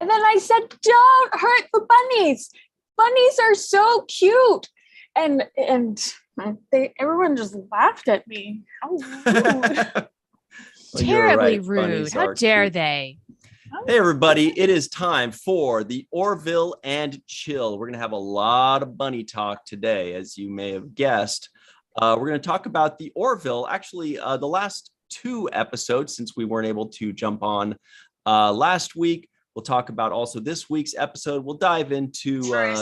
And then I said, don't hurt the bunnies. Bunnies are so cute. And everyone just laughed at me. How rude. Well, Terribly right. rude. Bunnies How are dare cute. they? Hey, everybody. It is time for the Orville and Chill. We're going to have a lot of bunny talk today, as you may have guessed. We're going to talk about the Orville. Actually, the last two episodes, since we weren't able to jump on last week. We'll talk about also this week's episode. We'll dive into some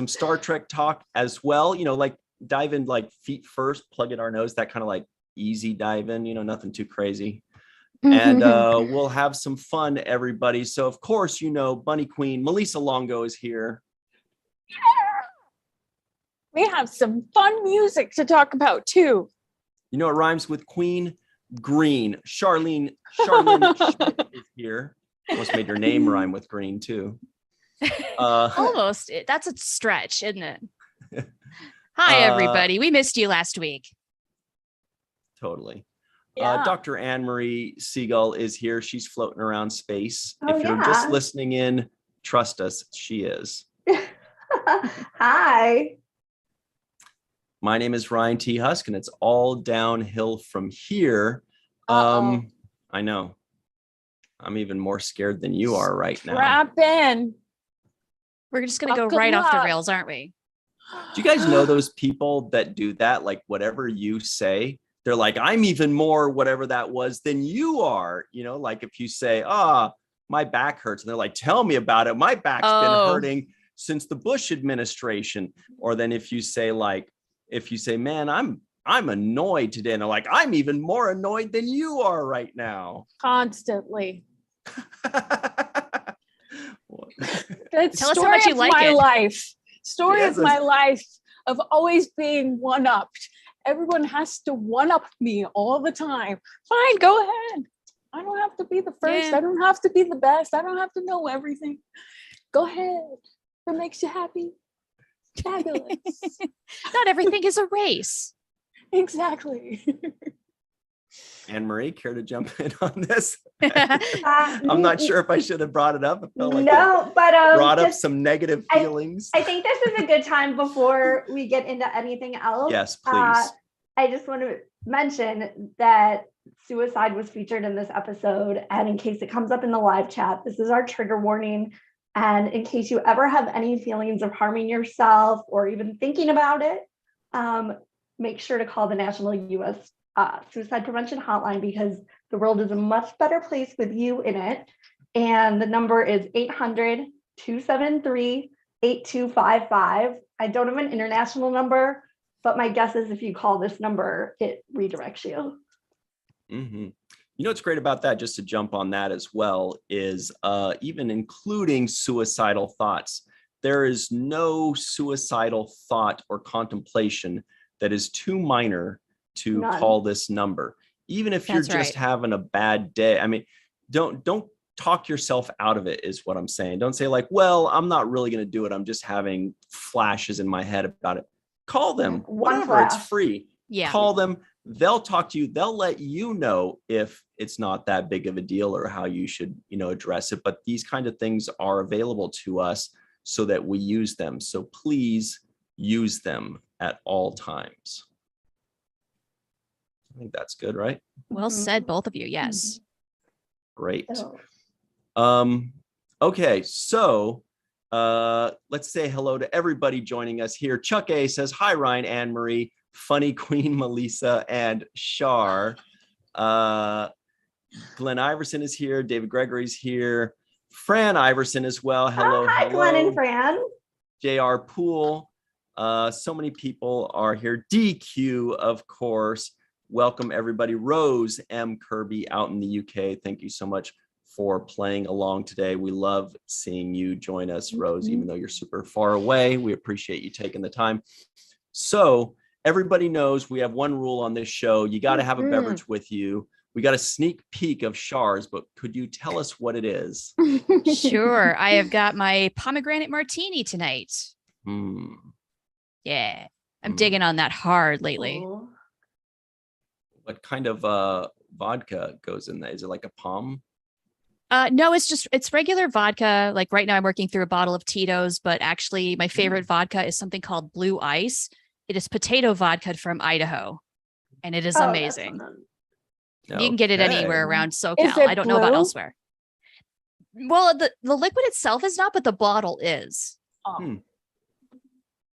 Star Trek talk as well. You know, like dive in like feet first, plug in our nose, that kind of like easy dive in, you know, nothing too crazy. And we'll have some fun, everybody. So, of course, you know, Bunny Queen Melissa Longo is here. Yeah. We have some fun music to talk about, too. You know, it rhymes with Queen. Green. Charlene Schmidt is here. Almost made your name rhyme with green, too. Almost. That's a stretch, isn't it? Hi, everybody. We missed you last week. Totally. Yeah. Dr. Anne-Marie Siegel is here. She's floating around space. Oh, if you're just listening in, trust us, she is. Hi. My name is Ryan T. Husk, and it's all downhill from here. Uh-oh. I know. I'm even more scared than you are right now. Strap in. We're just going to go Buckle right off the up. rails, aren't we? Do you guys know those people that do that? Like whatever you say, they're like, I'm even more whatever that was than you are. You know, like if you say, my back hurts, and they're like, tell me about it. My back's been hurting since the Bush administration. Or then if you say, man, I'm annoyed today, and they're like, I'm even more annoyed than you are right now. Constantly. What? That's Tell us how much you like it. Life. Story Yes, of my life of always being one-upped. Everyone has to one-up me all the time. Fine, go ahead. I don't have to be the first. Yeah. I don't have to be the best. I don't have to know everything. Go ahead. If it makes you happy, fabulous. Not everything is a race. Exactly. Anne-Marie, care to jump in on this? I'm not sure if I should have brought it up. I felt like brought up some negative feelings. I think this is a good time before we get into anything else. Yes, please. I just want to mention that suicide was featured in this episode. And in case it comes up in the live chat, this is our trigger warning. And in case you ever have any feelings of harming yourself or even thinking about it, make sure to call the National U.S. Suicide Prevention Hotline, because the world is a much better place with you in it. And the number is 800-273-8255. I don't have an international number, but my guess is if you call this number, it redirects you. Mm-hmm. You know what's great about that, just to jump on that as well, is even including suicidal thoughts. There is no suicidal thought or contemplation that is too minor to call this number. Even if you're just having a bad day. I mean, don't talk yourself out of it is what I'm saying. Don't say like, well, I'm not really going to do it. I'm just having flashes in my head about it. Call them. Whatever. It's free. Yeah. Call them. They'll talk to you. They'll let you know if it's not that big of a deal or how you should, address it. But these kind of things are available to us so that we use them. So please use them at all times. I think that's good, right? Well said, both of you. Yes. Great. Okay, so let's say hello to everybody joining us here. Chuck A says, hi, Ryan, Anne-Marie, Funny Queen, Melissa, and Shar. Glenn Iverson is here. David Gregory's here. Fran Iverson as well. Hello. Hi, Glenn and Fran. JR Poole. So many people are here. DQ, of course. Welcome, everybody. Rose M. Kirby out in the UK. Thank you so much for playing along today. We love seeing you join us, Rose, even though you're super far away. We appreciate you taking the time. So everybody knows we have one rule on this show. You got to have a beverage with you. We got a sneak peek of Char's, but could you tell us what it is? Sure. I have got my pomegranate martini tonight. Yeah. I'm digging on that hard lately. Oh. What kind of vodka goes in that? Is it like a palm? No, it's regular vodka. Like right now I'm working through a bottle of Tito's, but actually my favorite vodka is something called Blue Ice. It is potato vodka from Idaho, and it is amazing. You can get it anywhere around SoCal. I don't know about elsewhere. Well, the liquid itself is not, but the bottle is.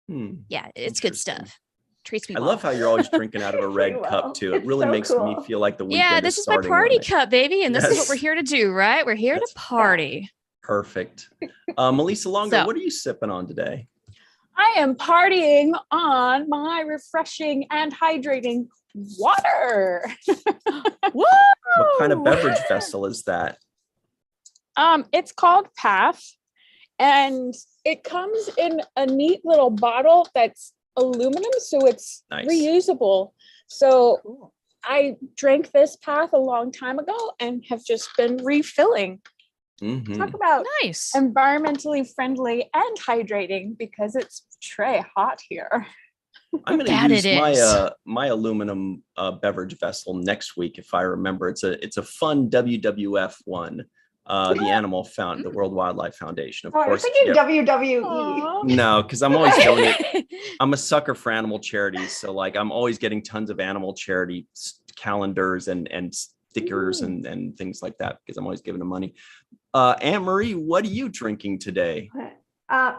Yeah, it's good stuff. Treats me I well. love how you're always drinking out of a red cup too. It really makes me feel like the weekend. Yeah, this is my party cup, baby, and this is what we're here to do, right? We're here to party. Perfect. Melissa Longo, what are you sipping on today? I am partying on my refreshing and hydrating water. Woo! What kind of beverage vessel is that? It's called Path, and it comes in a neat little bottle that's aluminum, so it's reusable. So I drank this Path a long time ago and have just been refilling. Talk about environmentally friendly and hydrating, because it's tray hot here. I'm going to use my aluminum beverage vessel next week, if I remember. It's a fun WWF one. The World Wildlife Foundation, of course. I was thinking WWE. No, because I'm always doing it. I'm a sucker for animal charities, so like I'm always getting tons of animal charity calendars and stickers and things like that, because I'm always giving them money. Anne Marie, what are you drinking today?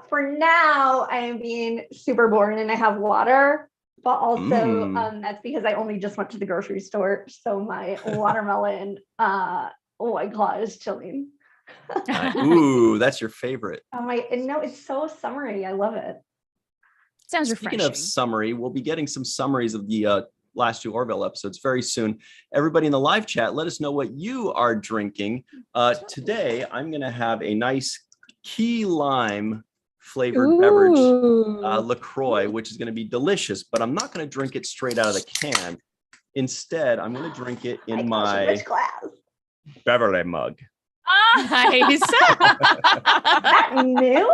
For now, I am being super boring and I have water, but also that's because I only just went to the grocery store, so my watermelon. Oh my God, it's chilling. Ooh, that's your favorite. No, it's so summery. I love it. Sounds refreshing. Speaking of summary, we'll be getting some summaries of the last 2 Orville episodes very soon. Everybody in the live chat, let us know what you are drinking. Today, I'm going to have a nice key lime flavored beverage, LaCroix, which is going to be delicious, but I'm not going to drink it straight out of the can. Instead, I'm going to drink it in my Beverly mug. Nice. That new?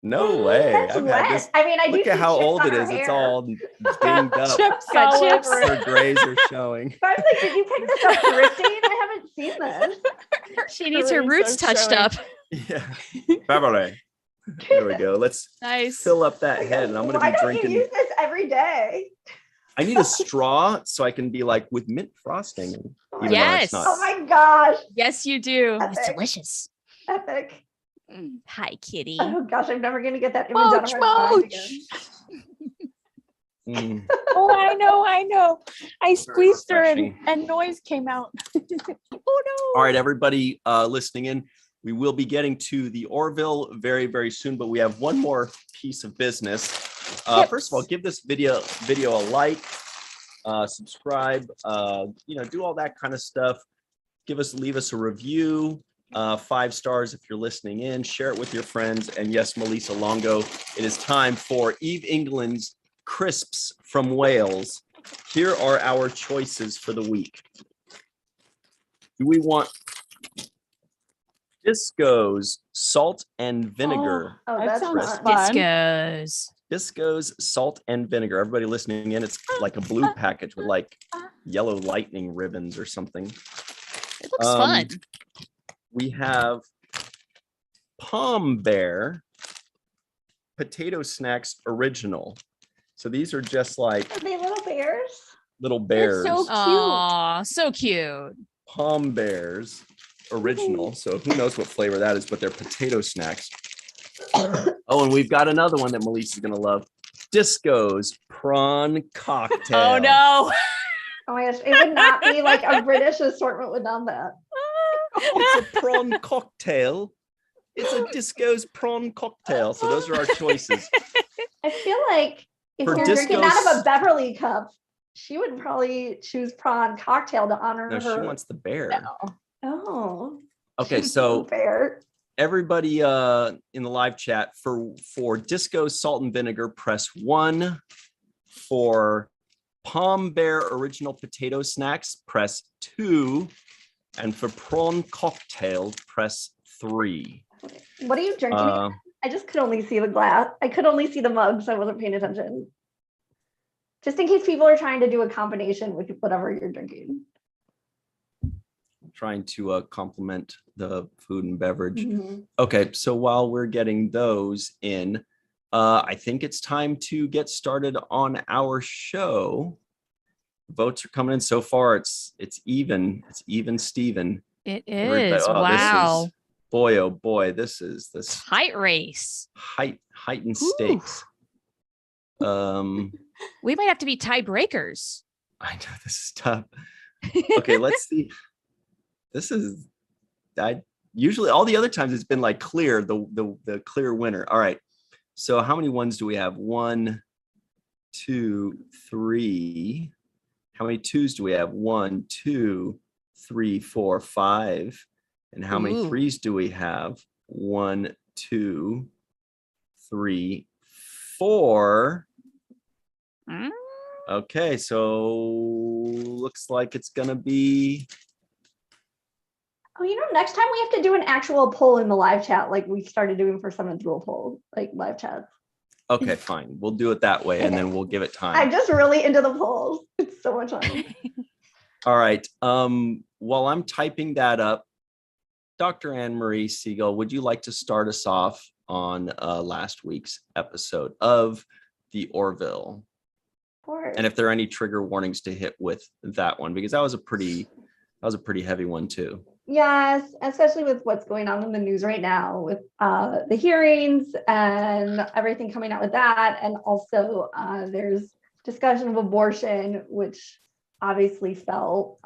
No way. I've had this. I mean, look at how old it is. It's all dinged up. Chips. Her grays are showing. I was like, did you pick this up thrifting? I haven't seen this. She needs her roots touched up. Yeah. Beverly. There we go. Let's fill up that head, and I'm going to be drinking. You use this every day? I need a straw so I can be like with mint frosting. Yes. Oh my gosh. Yes, you do. Epic. It's delicious. Epic. Hi, kitty. Oh gosh, I'm never gonna get that image out of my mind again. Oh, I know. I squeezed her and noise came out. Oh no. All right, everybody listening in. We will be getting to the Orville very, very soon, but we have one more piece of business. First of all, give this video a like, subscribe, do all that kind of stuff. Leave us a review, 5 stars if you're listening in, share it with your friends. And yes, Melissa Longo, it is time for Eve England's Crisps from Wales. Here are our choices for the week. Do we want Disco's salt and vinegar? Oh, that sounds fun. Disco's salt and vinegar. Everybody listening in, it's like a blue package with like yellow lightning ribbons or something. It looks fun. We have Palm Bear Potato Snacks Original. So these are just like... Are they little bears? Little bears. They're so cute. Aw, so cute. Palm Bears Original. So who knows what flavor that is, but they're potato snacks. Oh, and we've got another one that Melissa's going to love. Disco's Prawn Cocktail. Oh, no. Oh my gosh, it would not be like a British assortment without that. It's a prawn cocktail. It's a Disco's prawn cocktail. So those are our choices. I feel like if you're drinking out of a Beverly cup, she would probably choose prawn cocktail to honor her. No, she wants the bear. No. Oh. Okay, so bear. Everybody in the live chat, for Disco's salt and vinegar, press 1. For Palm Bear Original Potato Snacks, press 2. And for prawn cocktail, press 3. What are you drinking? I just could only see the glass. I could only see the mug, so I wasn't paying attention. Just in case people are trying to do a combination with whatever you're drinking. trying to complement the food and beverage. Mm-hmm. Okay, so while we're getting those in, I think it's time to get started on our show. Votes are coming in so far. It's even. It's even Steven. It Everybody- is. oh, Wow. This is, boy, oh boy, this is this Tight race. heightened Ooh. stakes. We might have to be tiebreakers. I know this is tough. Okay, let's see. This is usually all the other times it's been like clear, the clear winner. All right. So how many ones do we have? 1, 2, 3. How many twos do we have? 1, 2, 3, 4, 5. And how many Ooh. threes do we have? 1, 2, 3, 4. Mm. Okay, so looks like it's gonna be. Oh, next time we have to do an actual poll in the live chat, like we started doing for 7th Rule poll, like live chats. Okay, fine. We'll do it that way, and then we'll give it time. I'm just really into the polls. It's so much fun. All right. While I'm typing that up, Dr. Anne Marie Siegel, would you like to start us off on last week's episode of the Orville? Of course. And if there are any trigger warnings to hit with that one, because that was a pretty heavy one too. Yes, especially with what's going on in the news right now with the hearings and everything coming out with that. And also there's discussion of abortion, which obviously fell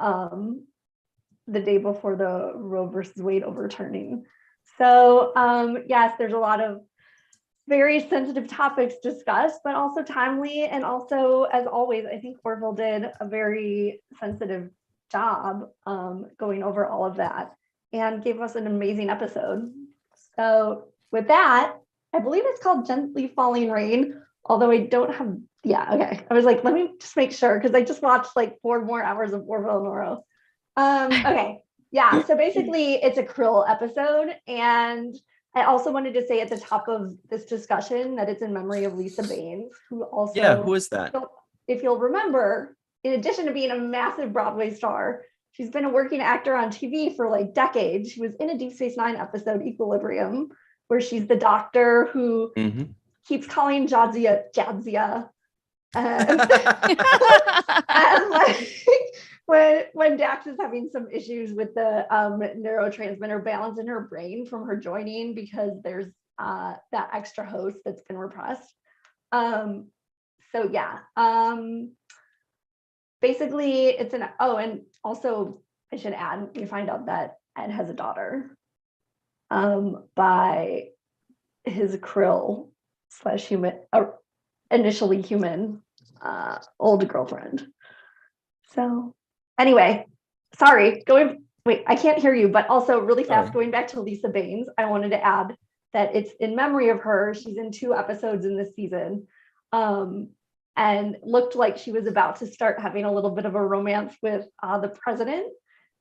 the day before the Roe versus Wade overturning. So yes, there's a lot of very sensitive topics discussed, but also timely. And also, as always, I think Orville did a very sensitive job going over all of that and gave us an amazing episode. So with that, I believe it's called Gently Falling Rain, although I don't have, okay. I was like, let me just make sure, because I just watched like 4 more hours of Orville in a row. Okay, yeah, so basically it's a Krill episode, and I also wanted to say at the top of this discussion that it's in memory of Lisa Baines, who also, yeah, who is that? If you'll remember, in addition to being a massive Broadway star, she's been a working actor on TV for like decades. She was in a Deep Space Nine episode, Equilibrium, where she's the doctor who keeps calling Jadzia. And when Dax is having some issues with the neurotransmitter balance in her brain from her joining, because there's that extra host that's been repressed. Basically it's and also I should add, we find out that Ed has a daughter by his Krill / human, initially human, old girlfriend. So anyway, sorry, I can't hear you, but also really fast, going back to Lisa Baines, I wanted to add that it's in memory of her. She's in 2 episodes in this season. And looked like she was about to start having a little bit of a romance with the president.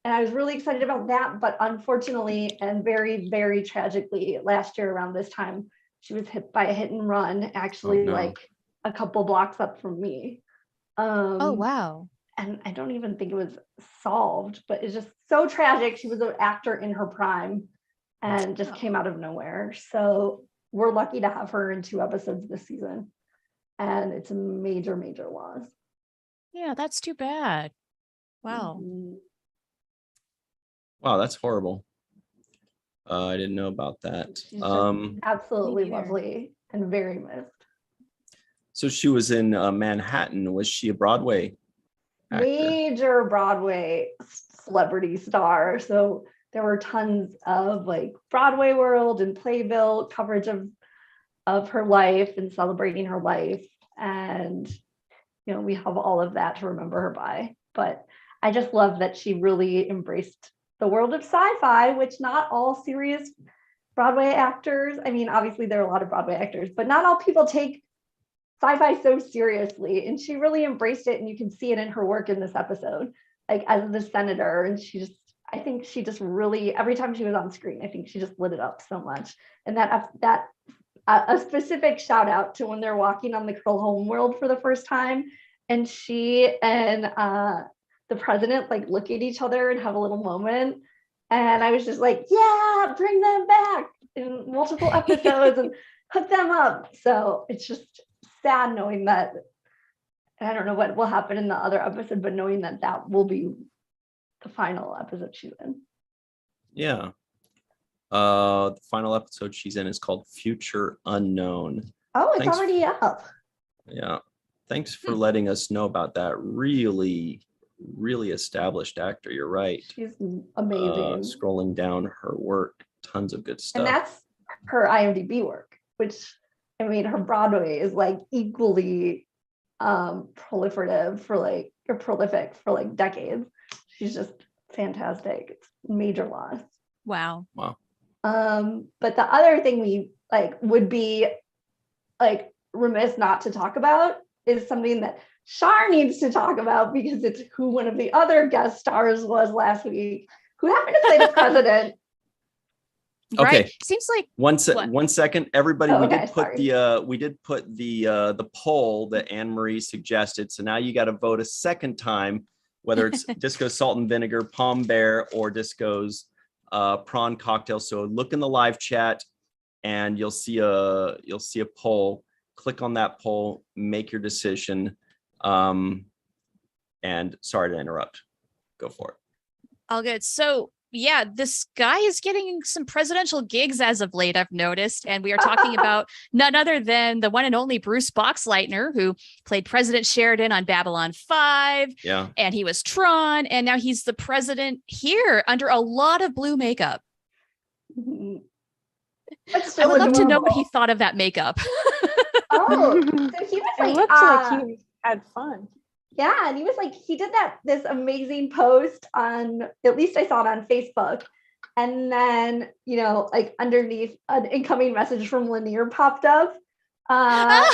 And I was really excited about that. But unfortunately, and very, very tragically, last year around this time, she was hit by a hit and run, actually, like a couple blocks up from me. Oh, wow. And I don't even think it was solved, but it's just so tragic. She was an actor in her prime and just came out of nowhere. So we're lucky to have her in 2 episodes this season. And it's a major, major loss. Yeah, that's too bad. Wow. Wow, that's horrible. I didn't know about that. Absolutely lovely and very missed. So she was in Manhattan. Was she a Broadway actor? Major Broadway celebrity star. So there were tons of like Broadway World and Playbill coverage of her life and celebrating her life. And, we have all of that to remember her by. But I just love that she really embraced the world of sci-fi, which not all serious Broadway actors, I mean, obviously there are a lot of Broadway actors, but not all people take sci-fi so seriously. And she really embraced it. And you can see it in her work in this episode, like as the senator. And I think she just really, every time she was on screen, I think she just lit it up so much. And that a specific shout out to when they're walking on the Krill homeworld for the first time, and she and the president like look at each other and have a little moment. And I was just like, yeah, bring them back in multiple episodes and hook them up. So it's just sad knowing that, I don't know what will happen in the other episode, but knowing that that will be the final episode she's in. Yeah. The final episode she's in is called Future Unknown. Oh, it's already up. Yeah. Thanks for letting us know about that. Really established actor. You're right. She's amazing. Scrolling down her work, tons of good stuff. And that's her IMDb work, which, I mean, her Broadway is like equally prolific for like decades. She's just fantastic. It's major loss. Wow. But the other thing we like would be like remiss not to talk about is something that Shar needs to talk about, because it's who one of the other guest stars was last week, who happened to play the president. Okay. Right. Seems like one second, everybody. Oh, we okay, did put the poll that Anne Marie suggested. So now you got to vote a second time, whether it's Disco Salt and Vinegar, Palm Bear, or Disco's prawn cocktail. So look in the live chat, and you'll see a poll. Click on that poll, make your decision. And sorry to interrupt. Go for it. all good. So yeah, this guy is getting some presidential gigs as of late, I've noticed. And we are talking about none other than the one and only Bruce Boxlightner, who played President Sheridan on Babylon 5. Yeah. And he was Tron. And now he's the president here under a lot of blue makeup. I would love to know what he thought of that makeup. Oh, so he was like, it looks like he had fun. Yeah, and he was like, he did this amazing post on, at least I saw it on Facebook. And then, like underneath an incoming message from Lanier popped up. That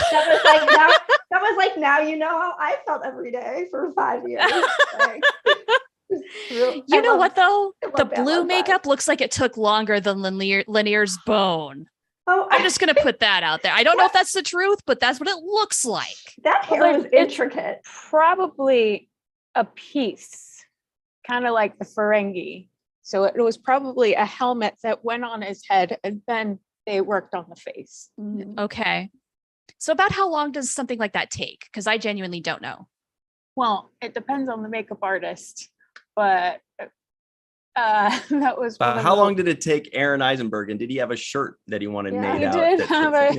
was like, now you know how I felt every day for 5 years. Like, you know what though? The blue makeup looks like it took longer than Lanier's bone. Oh, I'm just gonna put that out there. I don't know if that's the truth, but that's what it looks like. That hair was intricate. Probably a piece, kind of like the Ferengi. So it was probably a helmet that went on his head, and then they worked on the face. Okay. So about how long does something like that take? Because I genuinely don't know. Well, it depends on the makeup artist, but that was. How long did it take Aaron Eisenberg, and did he have a shirt that he wanted made out? He did have a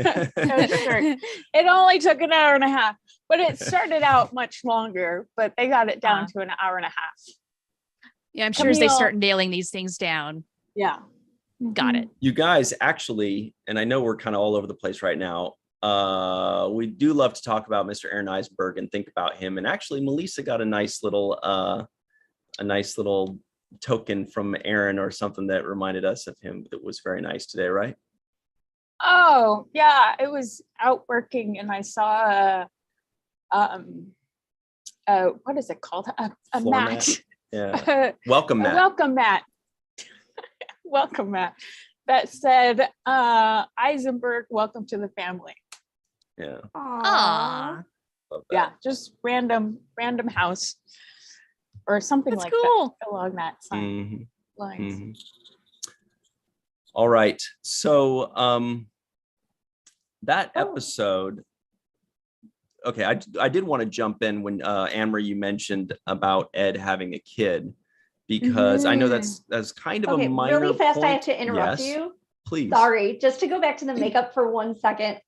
shirt. It only took an hour and a half, but it started out much longer. But they got it down to an hour and a half. Yeah, I'm sure as they start nailing these things down. Yeah, got it. You guys actually, and I know we're kind of all over the place right now. We do love to talk about Mr. Aaron Eisenberg and think about him. And actually, Melissa got a nice little token from Aaron or something that reminded us of him that was very nice today, right? Oh yeah, it was out working, and I saw what is it called? A mat. Yeah. Welcome mat. Welcome mat. Welcome mat. That said, Eisenberg, welcome to the family. Yeah. Aww. Yeah, just random house. Or something That's like cool. that along that line. Lines. All right. So that episode. Okay, I did want to jump in when Anne-Marie, you mentioned about Ed having a kid, because I know that's kind of a minor really fast point. I have to interrupt you. Please. Sorry, just to go back to the makeup for 1 second,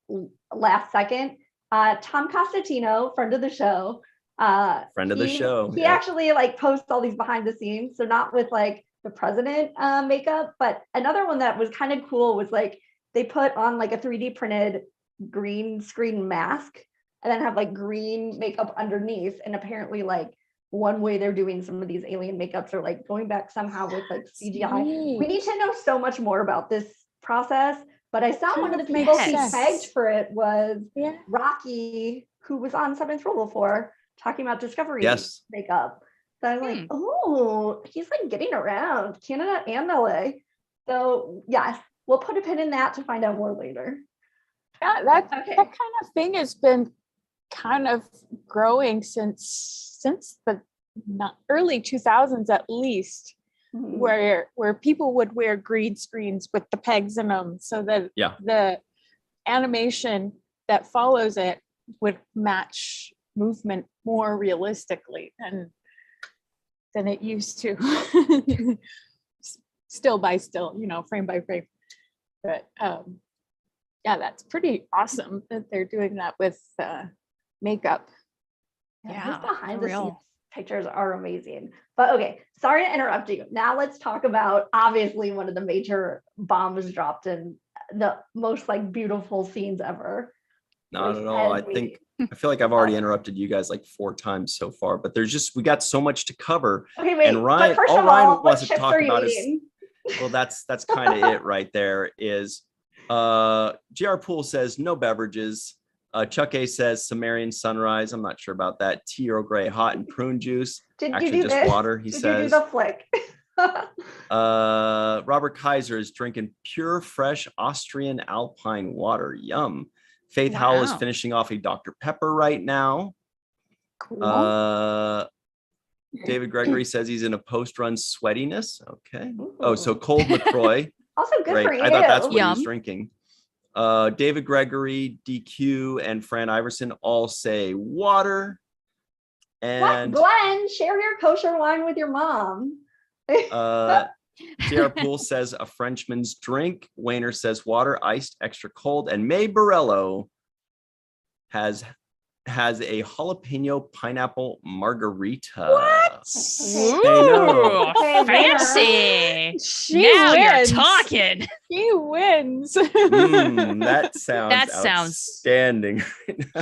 last second. Tom Costatino, friend of the show. He actually like posts all these behind the scenes, so not with like the president makeup, but another one that was kind of cool was like they put on like a 3D printed green screen mask and then have like green makeup underneath, and apparently like one way they're doing some of these alien makeups are like going back somehow with like CGI. We need to know so much more about this process, but I saw one of the people he tagged for it was Rocky, who was on Seventh Rule before, talking about Discovery makeup. So I'm like, oh, he's like getting around Canada and LA. So yes, we'll put a pin in that to find out more later. Yeah, that kind of thing has been kind of growing since the not early 2000s at least, where people would wear green screens with the pegs in them so that the animation that follows it would match movement more realistically than it used to. Still by still, frame by frame. But that's pretty awesome that they're doing that with makeup. Those behind the scenes pictures are amazing. But okay, sorry to interrupt you. Now let's talk about obviously one of the major bombs dropped in the most like beautiful scenes ever. Not at all. I feel like I've already interrupted you guys like 4 times so far, but we got so much to cover. Okay, wait. And Ryan, but first all of Ryan all, wants what to chips talk are you about eating? well, that's kind of it right there. Is JR Poole says no beverages. Chuck A says Sumerian sunrise. I'm not sure about that. Tea Earl Grey hot and prune juice. Did Actually, you do just this? water. He Did says. You do the flick? Robert Kaiser is drinking pure, fresh Austrian alpine water. Yum. Faith Howell is finishing off a Dr. Pepper right now. Cool. David Gregory says he's in a post-run sweatiness. Okay. Oh, so cold LaCroix. Also good Great. for you. I thought that's what he was drinking. David Gregory, DQ, and Fran Iverson all say water. And Glenn, share your kosher wine with your mom. JR Poole says a Frenchman's drink. Wayner says water, iced, extra cold. And May Borello has a jalapeno pineapple margarita. What? Ooh, fancy. Now you're talking. He wins. That sounds outstanding.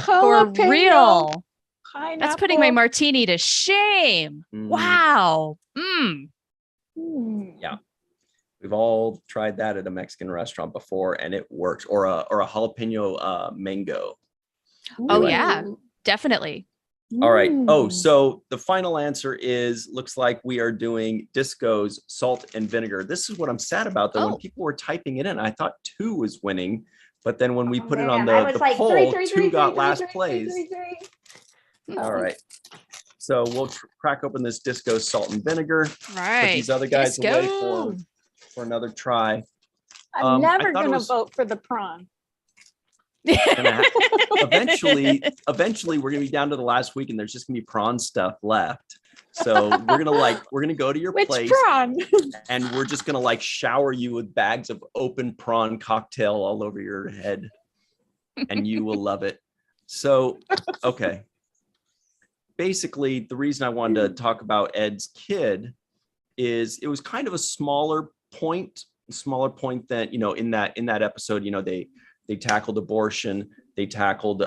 For real. Pineapple. That's putting my martini to shame. Wow. Yeah. We've all tried that at a Mexican restaurant before and it works. Or a jalapeno mango. Oh, yeah, definitely. All right. Oh, so the final answer looks like we are doing Disco's salt and vinegar. This is what I'm sad about, though. When people were typing it in, I thought 2 was winning. But then when we put it on the poll, 2 got last place. All right. So we'll crack open this Disco salt and vinegar. Right. Put these other guys away for another try. I'm never going to vote for the prawn. Eventually we're gonna be down to the last week and there's just gonna be prawn stuff left, so we're gonna go to your place prawn? And we're just gonna shower you with bags of open prawn cocktail all over your head and you will love it. So okay, basically the reason I wanted to talk about Ed's kid is it was kind of a smaller point that in that episode they tackled abortion, they tackled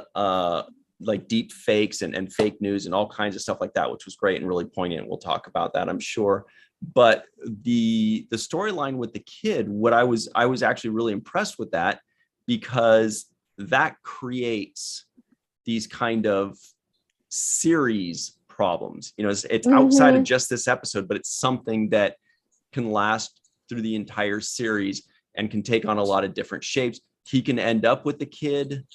deep fakes and fake news and all kinds of stuff like that, which was great and really poignant. We'll talk about that, I'm sure. But the storyline with the kid, I was actually really impressed with that, because that creates these kind of series problems. It's outside of just this episode, but it's something that can last through the entire series and can take on a lot of different shapes. He can end up with the kid.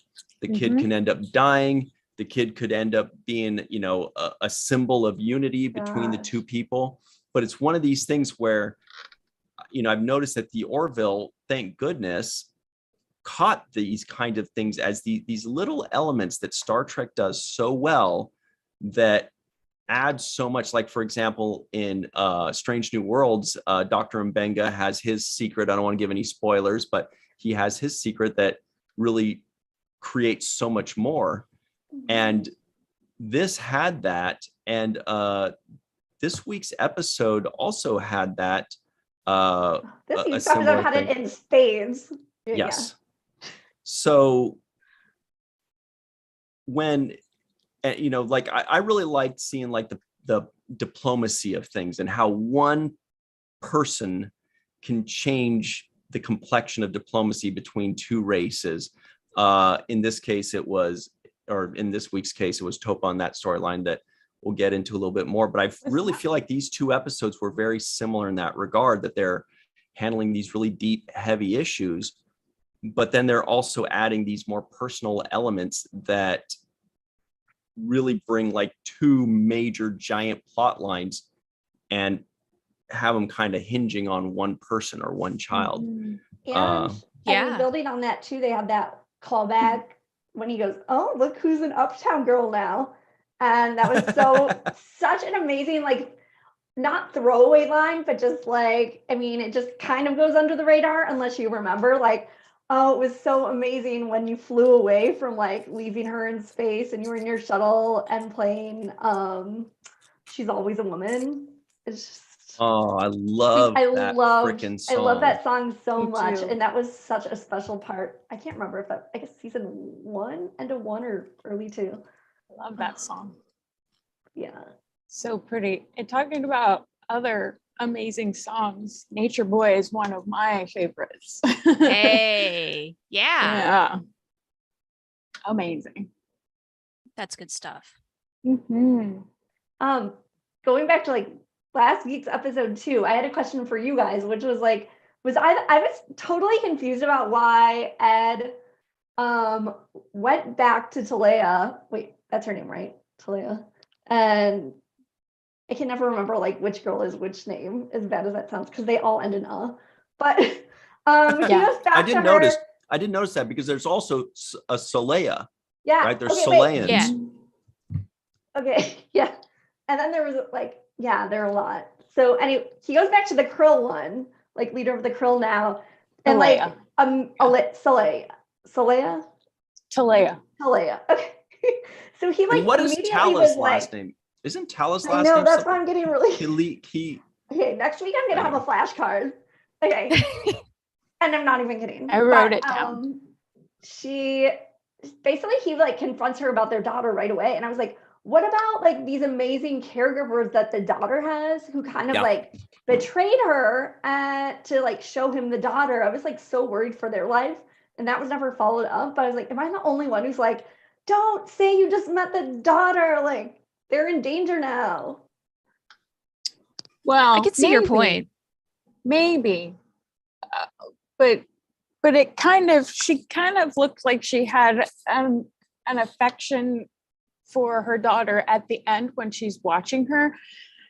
The kid can end up dying. The kid could end up being, a symbol of unity between the two people. But it's one of these things where, I've noticed that the Orville, thank goodness, caught these kind of things as these little elements that Star Trek does so well that add so much. Like, for example, in Strange New Worlds, Dr. Mbenga has his secret. I don't want to give any spoilers, but he has his secret that really creates so much more. And this had that. And this week's episode also had that. This week's episode had it in spades. Yes. Yeah. So when, I really liked seeing the diplomacy of things and how one person can change the complexion of diplomacy between 2 races. In this case, in this week's case, it was Topa on that storyline that we'll get into a little bit more. But I really feel like these 2 episodes were very similar in that regard, that they're handling these really deep, heavy issues, but then they're also adding these more personal elements that really bring like two major giant plot lines and have them kind of hinging on one person or one child. And I mean, building on that too, they have that callback when he goes, "Oh, look who's an Uptown Girl now," and that was such an amazing, like, not throwaway line, but just like, I mean, it just kind of goes under the radar unless you remember, like, oh, it was so amazing when you flew away from like leaving her in space and you were in your shuttle and playing She's Always a Woman. It's just, I love that freaking song. I love that song so much. too. And that was such a special part. I can't remember if I guess season 1, end of 1 or early 2. I love that song. Yeah. So pretty. And talking about other amazing songs, Nature Boy is one of my favorites. Hey, Yeah. Amazing. That's good stuff. Mm-hmm. Going back to like last week's episode 2, I had a question for you guys, which was like, I was totally confused about why Ed went back to Talea. Wait, that's her name, right? Talea. And I can never remember like which girl is which name, as bad as that sounds, because they all end in But he goes back I didn't notice that because there's also a Solea. Yeah. Right? There's okay, Soleans. Yeah. Okay. Yeah. And then there was like, yeah, there are a lot. So anyway, he goes back to the Krill one, like leader of the Krill now. And Talea. Talea. Okay. So he like, and what is immediately Tala's was last like, name? Isn't Tala's I last know, name? that's why I'm getting really. Okay, next week I'm gonna have a flashcard. Okay. And I'm not even kidding. I wrote it down. She basically, he like confronts her about their daughter right away. And I was like, what about like these amazing caregivers that the daughter has who kind of like betrayed her to like show him the daughter? I was like so worried for their life. And that was never followed up. But I was like, am I the only one who's like, don't say you just met the daughter? Like, they're in danger now. Well, I can see your point. Maybe. But she kind of looked like she had an affection for her daughter at the end when she's watching her,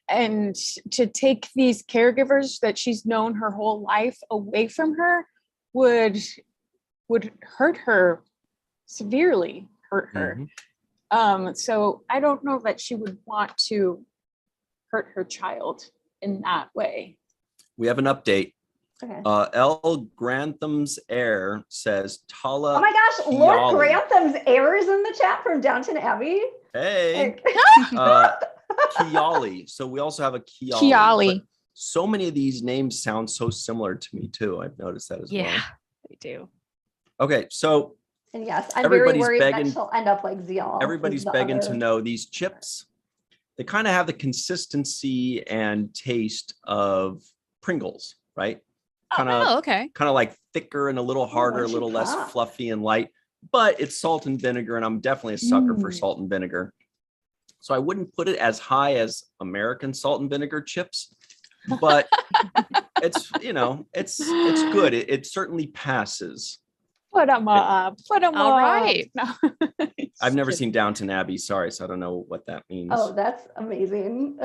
and to take these caregivers that she's known her whole life away from her would hurt her severely. So I don't know that she would want to hurt her child in that way. We have an update. Okay. L. Grantham's heir says Tala. Oh my gosh, Lord Grantham's heir is in the chat from Downton Abbey. Hey. Kiali. So we also have a Kiali. Kiali. So many of these names sound so similar to me too. I've noticed that as well. Yeah, they do. Okay, so and yes, I'm very worried that she'll end up like Zial. Everybody's begging to know these chips. They kind of have the consistency and taste of Pringles, right? Kind of like thicker and a little harder, a little less fluffy and light, but it's salt and vinegar, and I'm definitely a sucker for salt and vinegar. So I wouldn't put it as high as American salt and vinegar chips, but it's, it's good. It certainly passes. Put them up. All right. No. I've never seen Downton Abbey, sorry, so I don't know what that means. Oh, that's amazing.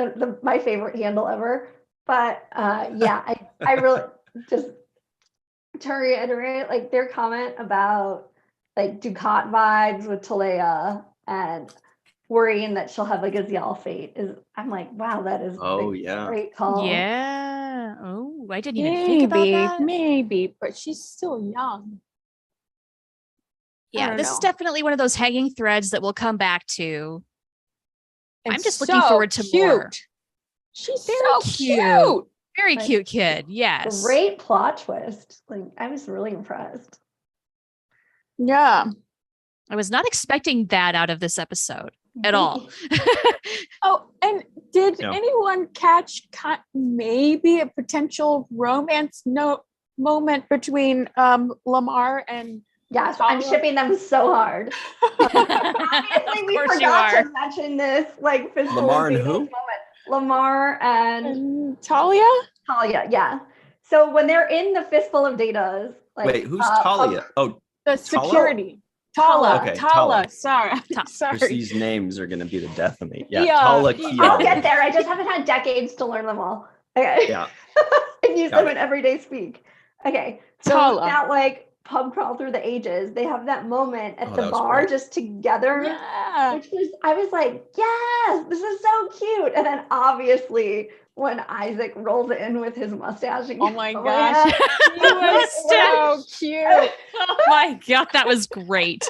My favorite handle ever. But yeah, I really just to reiterate, like their comment about like Ducat vibes with Talea and worrying that she'll have like a Zial fate I'm like, wow, that is great call. Yeah. Oh, I didn't even think about that. Maybe, but she's still young. Yeah, this is definitely one of those hanging threads that we'll come back to. And I'm just looking forward to more. She's very cute. Very cute kid. Yes. Great plot twist. Like, I was really impressed. Yeah. I was not expecting that out of this episode at all. Oh, and did anyone catch maybe a potential romance moment between Lamar and Yes, I'm shipping them so hard. Obviously, we forgot to mention this, like, Lamar and who? Moment. Lamar and Talia? Talia, yeah. So when they're in the fistful of datas, like, wait, who's Talia? The security. Tala. Okay, Tala. Sorry. Just Sorry. these names are going to be the death of me. Yeah, Yeah. Tala I'll get there. I just haven't had decades to learn them all. Okay. Yeah. And use them in everyday speak. Okay. So Tala. that like pub crawl through the ages, they have that moment at the bar just together. Yeah. I was like, yes, this is so cute. And then obviously when Isaac rolls in with his mustache. Oh my gosh. He was so cute. Oh my God, that was great.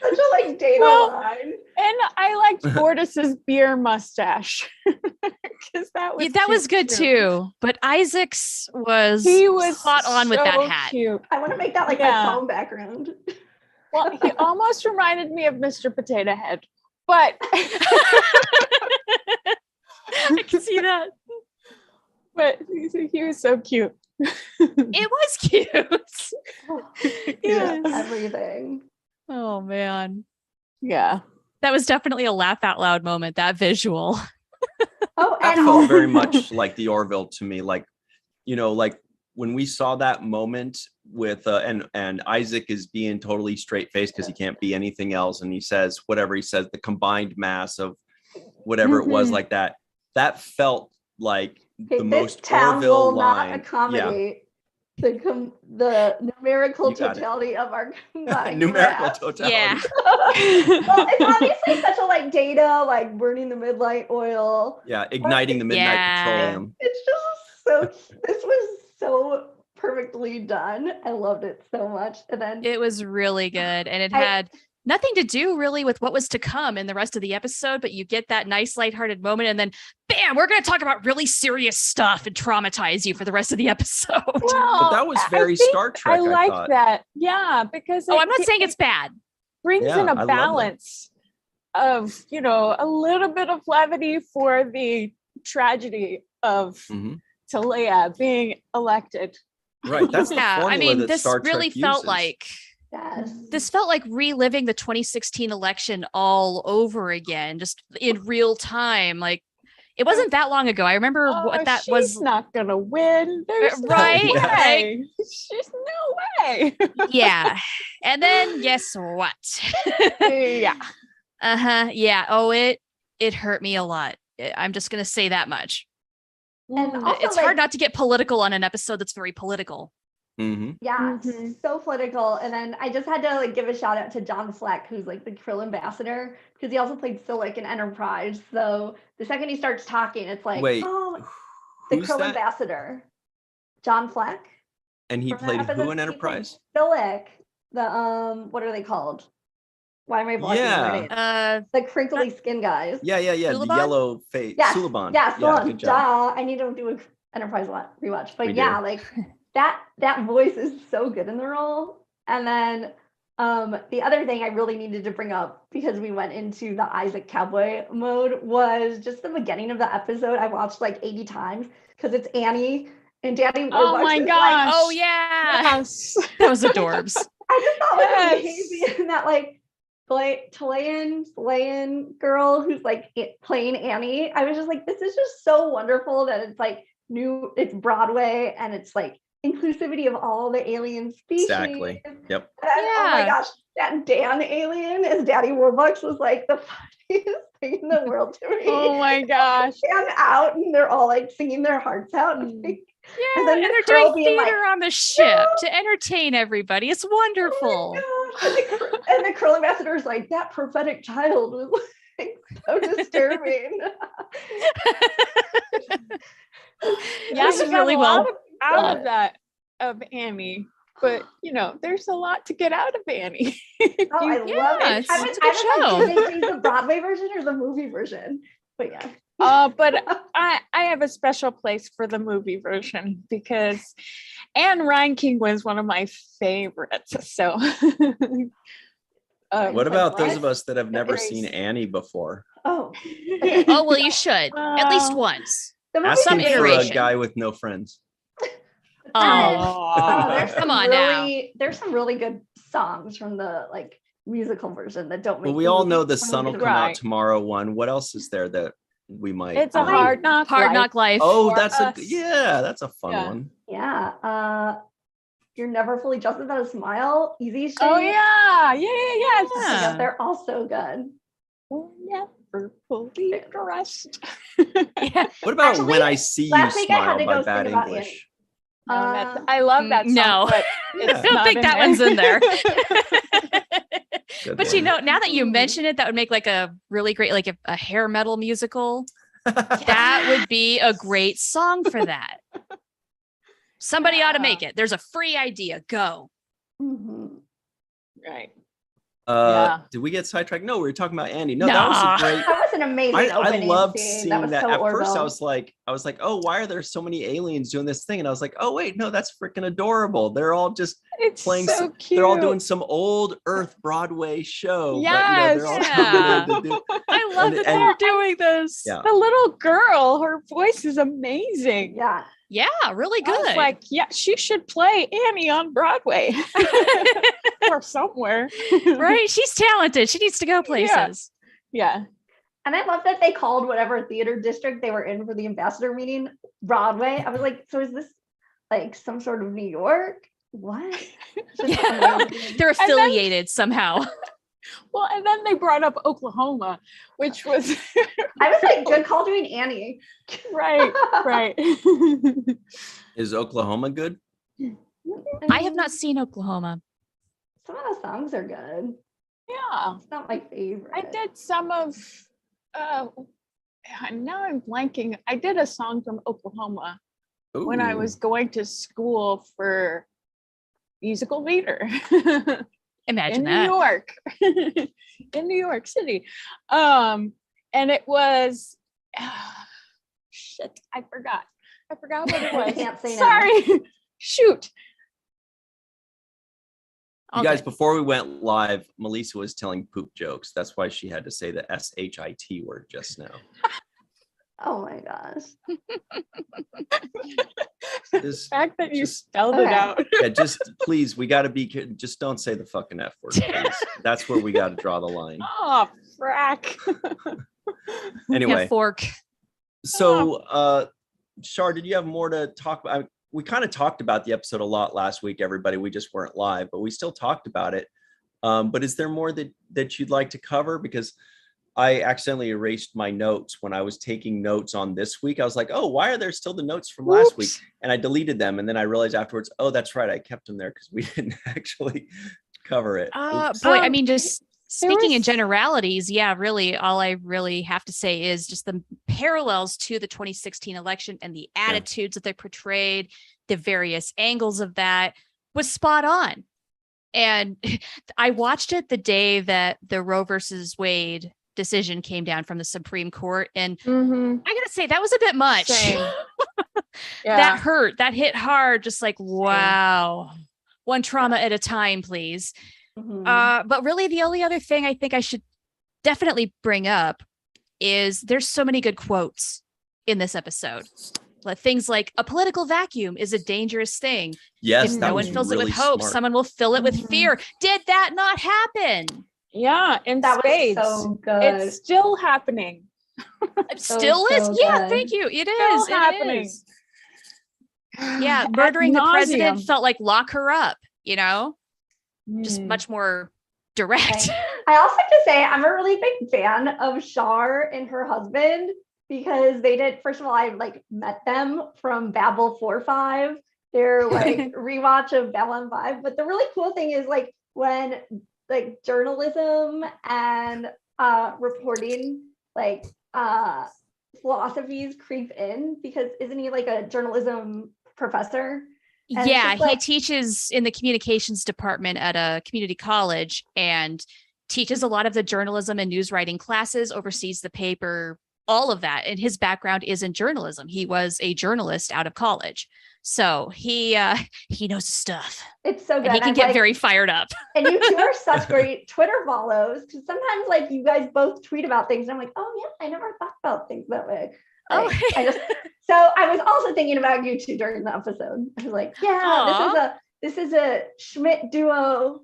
Such a like data line. And I liked Fortis's beer mustache. Because that was good too. But Isaac's was spot on with that hat. Cute. I want to make that like my phone background. Well, he almost reminded me of Mr. Potato Head, but I can see that. But he was so cute. It was cute. Yes. Everything. Oh man. Yeah. That was definitely a laugh out loud moment, that visual. Oh, that felt very much like the Orville to me. Like, you know, like when we saw that moment with and Isaac is being totally straight faced because he can't be anything else, and he says whatever he says, the combined mass of whatever it was, like that felt like the most Orville line. Not accommodate the numerical totality of our combined numerical totality. Yeah. Well, it's obviously such a like data, like burning the midnight oil. Yeah, igniting the midnight petroleum. It's just so. This was so perfectly done. I loved it so much, and then it was really good, and it had nothing to do really with what was to come in the rest of the episode, but you get that nice lighthearted moment, and then bam, we're going to talk about really serious stuff and traumatize you for the rest of the episode. Well, but that was very Star Trek. I like that. Yeah, because I'm not saying it's bad. Brings in a balance of, you know, a little bit of levity for the tragedy of Leia being elected. Right. That's the formula. I mean, that this Star Trek really felt like this felt like reliving the 2016 election all over again, just in real time. Like, it wasn't that long ago. I remember what that was. She's not gonna win. There's right? No way. There's no way. Yeah. And then guess what? Yeah. Yeah. Oh, it hurt me a lot. I'm just gonna say that much. And also, it's hard not to get political on an episode that's very political. Yeah, so political. And then I just had to like give a shout out to John Fleck, who's like the Krill ambassador, because he also played Silik in Enterprise. So the second he starts talking, it's like, the Krill ambassador, John Fleck. And he played who in Enterprise? Silik. The what are they called? Why am I blanking on their name? The crinkly skin guys. Yeah. Suliban? The yellow face. Yes. Suliban. Yeah, Suliban. Duh. I need to do an Enterprise rewatch. But like that voice is so good in the role. And then the other thing I really needed to bring up, because we went into the Isaac Cowboy mode, was just the beginning of the episode. I watched like 80 times because it's Annie and Daddy. Oh my gosh. Like, oh yeah. Yes. That was adorbs. I just thought it was amazing that like Chilean girl who's like playing Annie. I was just like, this is just so wonderful that it's like new, it's Broadway, and it's like inclusivity of all the alien species. Exactly. Yep. And oh my gosh, that Dan alien as Daddy Warbucks was like the funniest thing in the world to me. Oh my gosh. Dan out, and they're all like singing their hearts out. And and then they're doing theater on the ship to entertain everybody. It's wonderful. Oh and the Krill ambassador is like, that prophetic child was like so disturbing. Yeah, this is really well out of that of Annie, but you know, there's a lot to get out of Annie. I love it. It's a good show. Did they choose the Broadway version or the movie version? But yeah. But I have a special place for the movie version because Anne Ryan King was one of my favorites. So what about those of us that have never seen Annie before? Oh, oh well, you should at least once. Asking for a guy with no friends. Come on now. There's some really good songs from the like musical version that don't make. Well, we all know the Sun Will Come Out Tomorrow one. What else is there that we might? It's a Hard Knock Life. Oh, that's a fun one. Yeah. You're Never Fully Dressed Without a Smile, Easy Shape. Oh yeah. Yeah, they're all so good. Never fully dressed. Yeah. What about Actually, When I See You last week I had Smile to by go Bad sing about English? I love that song. No. But Yeah. I don't think that one's in there. Good But one. now that you mention it, that would make like a really great, like a hair metal musical. That would be a great song for that. Somebody ought to make it. There's a free idea. Go. Mm-hmm. Right. Did we get sidetracked? No, we were talking about Andy. No, that was a great. That was an amazing I opening loved scene. seeing That was that. so At Orville. first, I was like, oh, why are there so many aliens doing this thing? And I was like, oh wait, no, that's freaking adorable. They're all just It's playing. so cute. They're all doing some old Earth Broadway show. Yes, but, they're all coming in to do. I love that they're doing this. Yeah. The little girl, her voice is amazing. Yeah. Yeah, really I was good. like, yeah, she should play Annie on Broadway or somewhere. Right? She's talented. She needs to go places. Yeah. And I love that they called whatever theater district they were in for the ambassador meeting Broadway. I was like, so is this like some sort of New York? What? Yeah. They're affiliated somehow. Well, and then they brought up Oklahoma, which was I was like, good call doing Annie. right. Is Oklahoma good? I have not seen Oklahoma. Some of the songs are good. Yeah. It's not my favorite. I did some of now I'm blanking. I did a song from Oklahoma when I Ooh. was going to school for musical theater. Imagine in that. New York, in New York City. And it was, shit, I forgot what it was. Can't say no. Sorry. Shoot. You guys, before we went live, Melissa was telling poop jokes. That's why she had to say the SHIT word just now. Oh my gosh. The fact that you spelled it out. Yeah, just please, we got to be, just don't say the fucking F word, please. That's where we got to draw the line. Oh, frack. Anyway. Yeah, fork. So, Shar, did you have more to talk about? We kind of talked about the episode a lot last week, everybody. We just weren't live, but we still talked about it. But is there more that you'd like to cover? Because I accidentally erased my notes when I was taking notes on this week. I was like, oh, why are there still the notes from last week? And I deleted them. And then I realized afterwards, oh, that's right. I kept them there because we didn't actually cover it. Boy, I mean, just speaking in generalities, yeah, really, all I really have to say is just the parallels to the 2016 election and the attitudes that they portrayed, the various angles of that was spot on. And I watched it the day that the Roe versus Wade decision came down from the Supreme Court. And I gotta say, that was a bit much. That hurt. That hit hard. Just like, wow. One trauma at a time, please. But really, the only other thing I think I should definitely bring up is there's so many good quotes in this episode. Things like a political vacuum is a dangerous thing. Yes, if no one fills it with hope, someone will fill it with fear. Did that not happen? Yeah, and that spades. was so good. It's still happening. It still is. So Yeah, good. thank you. It Still is. happening. It is. Yeah, murdering the president nauseam. felt like lock her up, you know? Just much more direct. I also have to say, I'm a really big fan of Shar and her husband because they did, first of all, I like met them from Babel 4-5, their like rewatch of Babylon 5. But the really cool thing is like when like journalism and reporting like philosophies creep in, because isn't he like a journalism professor? And yeah, like, he teaches in the communications department at a community college and teaches a lot of the journalism and news writing classes, oversees the paper, all of that. And his background is in journalism. He was a journalist out of college. So he knows his stuff. It's so good. And he can get very fired up. And you two are such great Twitter follows, because sometimes like you guys both tweet about things and I'm like, oh yeah, I never thought about things that way. Like, so I was also thinking about you two during the episode. I was like, yeah, this is a Schmidt duo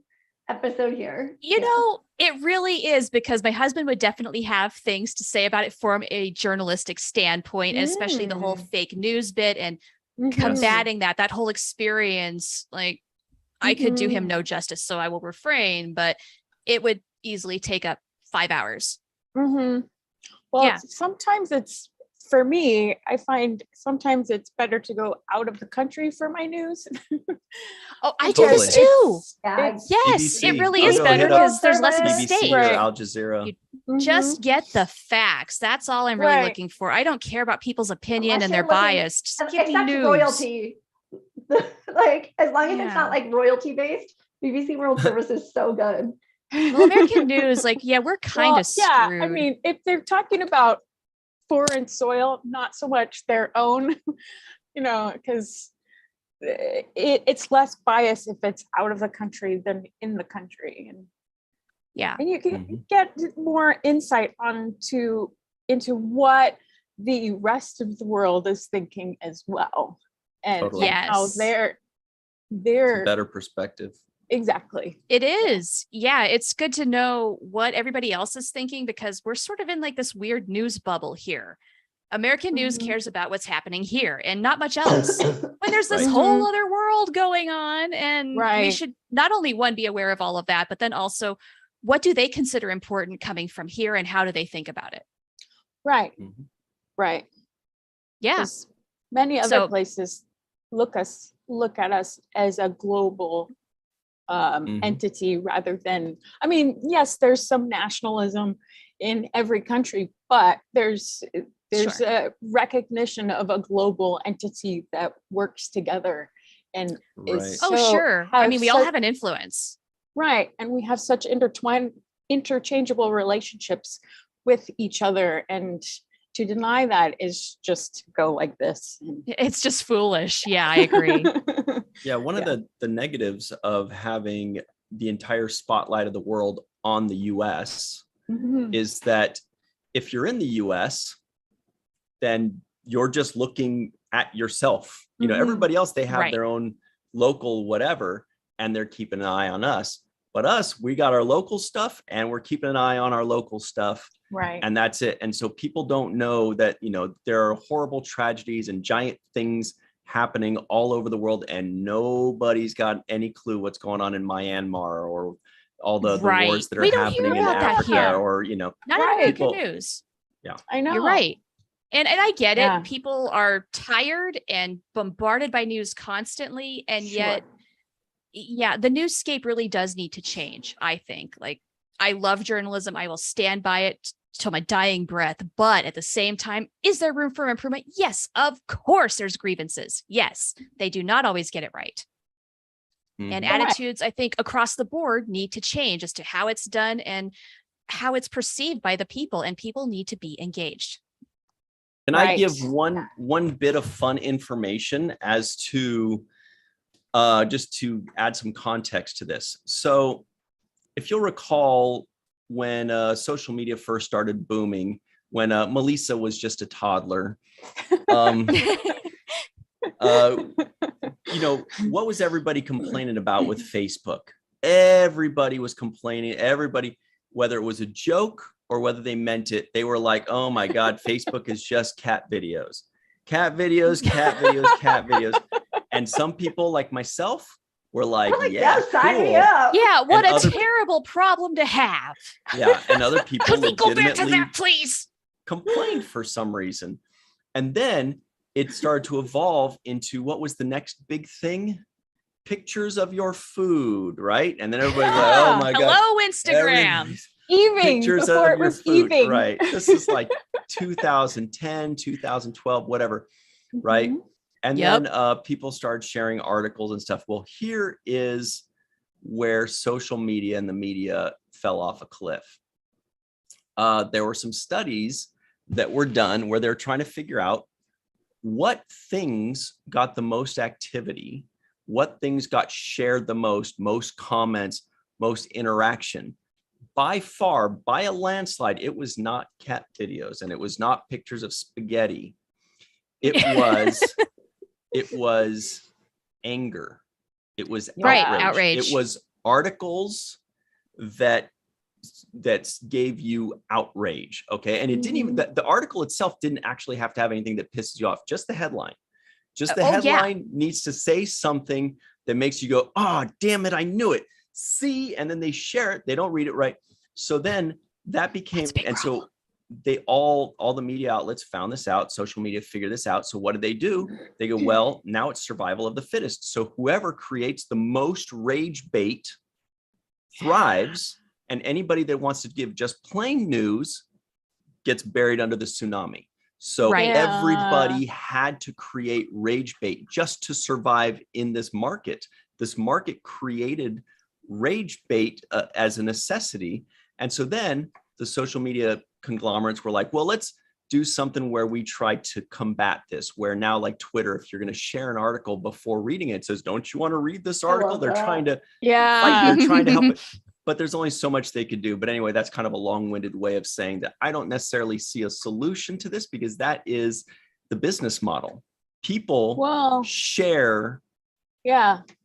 episode here. You know, it really is, because my husband would definitely have things to say about it from a journalistic standpoint, and especially the whole fake news bit and combating that whole experience. Like, I could do him no justice, so I will refrain, but it would easily take up 5 hours. Well, sometimes for me, I find sometimes it's better to go out of the country for my news. I do this too. Yes, BBC. It really is better because there's less mistakes. BBC or Al Jazeera. Just get the facts. That's all I'm really looking for. I don't care about people's opinion and their bias. Just give me news. Royalty. Like, as long as it's not like royalty based, BBC World Service is so good. Well, American news, like, we're kind of screwed. Yeah, I mean, if they're talking about foreign soil, not so much their own, because it's less bias if it's out of the country than in the country. And you can get more insight into what the rest of the world is thinking as well. And how they're it's a better perspective. Exactly. It is. Yeah, it's good to know what everybody else is thinking because we're sort of in like this weird news bubble here. American news cares about what's happening here and not much else. When there's this whole other world going on, and we should not only be aware of all of that, but then also what do they consider important coming from here and how do they think about it? Right. Right. Yeah. Many other places look at us as a global entity rather than, I mean, yes, there's some nationalism in every country, but there's a recognition of a global entity that works together and is I mean, we all have an influence. Right. And we have such interchangeable relationships with each other, and to deny that is just go like this. It's just foolish. Yeah, I agree. One of the negatives of having the entire spotlight of the world on the US is that if you're in the US, then you're just looking at yourself. Everybody else, they have their own local whatever, and they're keeping an eye on us. But us, we got our local stuff and we're keeping an eye on our local stuff. Right. And that's it. And so people don't know that, there are horrible tragedies and giant things happening all over the world, and nobody's got any clue what's going on in Myanmar or all the wars that are happening in Africa or, not American news. Yeah, I know. You're right. And I get it. People are tired and bombarded by news constantly. And yet, the newscape really does need to change, I think. Like, I love journalism. I will stand by it till my dying breath. But at the same time, is there room for improvement? Yes, of course there's grievances. Yes, they do not always get it right. And attitudes, I think, across the board need to change as to how it's done and how it's perceived by the people. And people need to be engaged. Can I give one bit of fun information as to just to add some context to this? So if you'll recall, when social media first started booming, when Melissa was just a toddler, what was everybody complaining about with Facebook? Everybody was complaining. Everybody, whether it was a joke or whether they meant it, they were like, oh my God, Facebook is just cat videos. Cat videos, cat videos, cat videos. And some people like myself were like, sign me up. Yeah, what a terrible problem to have. Yeah, and other people could we go back to that, please? Complained for some reason. And then it started to evolve into what was the next big thing? Pictures of your food, right? And then everybody's like, oh my God. Hello, Instagram. Evening, pictures before of it was your food, evening. right? This is like 2010, 2012, whatever, right? And then people started sharing articles and stuff. Well, here is where social media and the media fell off a cliff. There were some studies that were done where they're trying to figure out what things got the most activity, what things got shared the most comments, most interaction. By far, by a landslide, it was not cat videos and it was not pictures of spaghetti. It was anger. It was outrage. It was articles that gave you outrage. Okay. And it didn't even, the article itself didn't actually have to have anything that pisses you off. Just the headline. Just the headline needs to say something that makes you go, oh, damn it, I knew it. See, and then they share it. They don't read it right. So then that became, and so they all the media outlets found this out. Social media figured this out. So what do? They go, well, now it's survival of the fittest. So whoever creates the most rage bait thrives, and anybody that wants to give just plain news gets buried under the tsunami. So everybody had to create rage bait just to survive in this market. This market created rage bait as a necessity. And so then the social media conglomerates were like, well, let's do something where we try to combat this, where now like Twitter, if you're going to share an article before reading it, it says, don't you want to read this article? They're trying to fight, they're trying to help it. But there's only so much they could do. But anyway, that's kind of a long-winded way of saying that I don't necessarily see a solution to this, because that is the business model. People share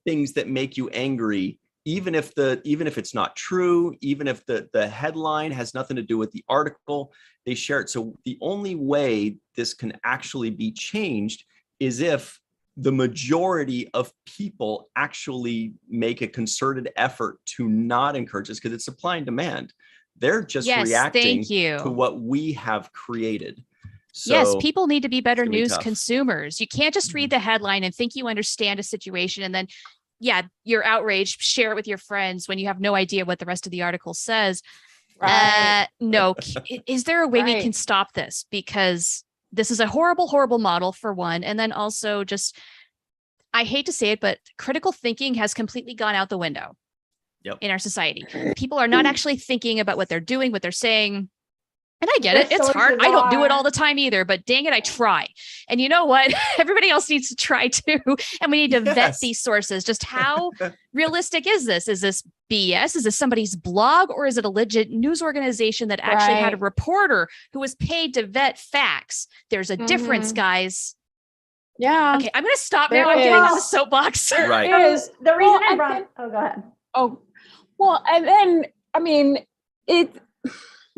things that make you angry, even if it's not true, even if the headline has nothing to do with the article, they share it. So the only way this can actually be changed is if the majority of people actually make a concerted effort to not encourage this, because it's supply and demand. They're just reacting to what we have created. So yes, people need to be better news consumers. You can't just read the headline and think you understand a situation and then, you're outraged, share it with your friends when you have no idea what the rest of the article says. No, is there a way we can stop this? Because this is a horrible, horrible model for one. And then also just, I hate to say it, but critical thinking has completely gone out the window in our society. People are not actually thinking about what they're doing, what they're saying. And I get it. It's hard. I don't do it all the time either, but dang it, I try. And you know what? Everybody else needs to try too. And we need to vet these sources. Just how realistic is this? Is this BS? Is this somebody's blog, or is it a legit news organization that actually had a reporter who was paid to vet facts? There's a difference, guys. Yeah. Okay, I'm going to stop now. I'm getting on the soapbox. Right. The reason I brought... Oh, go ahead. Oh, well, and then, I mean,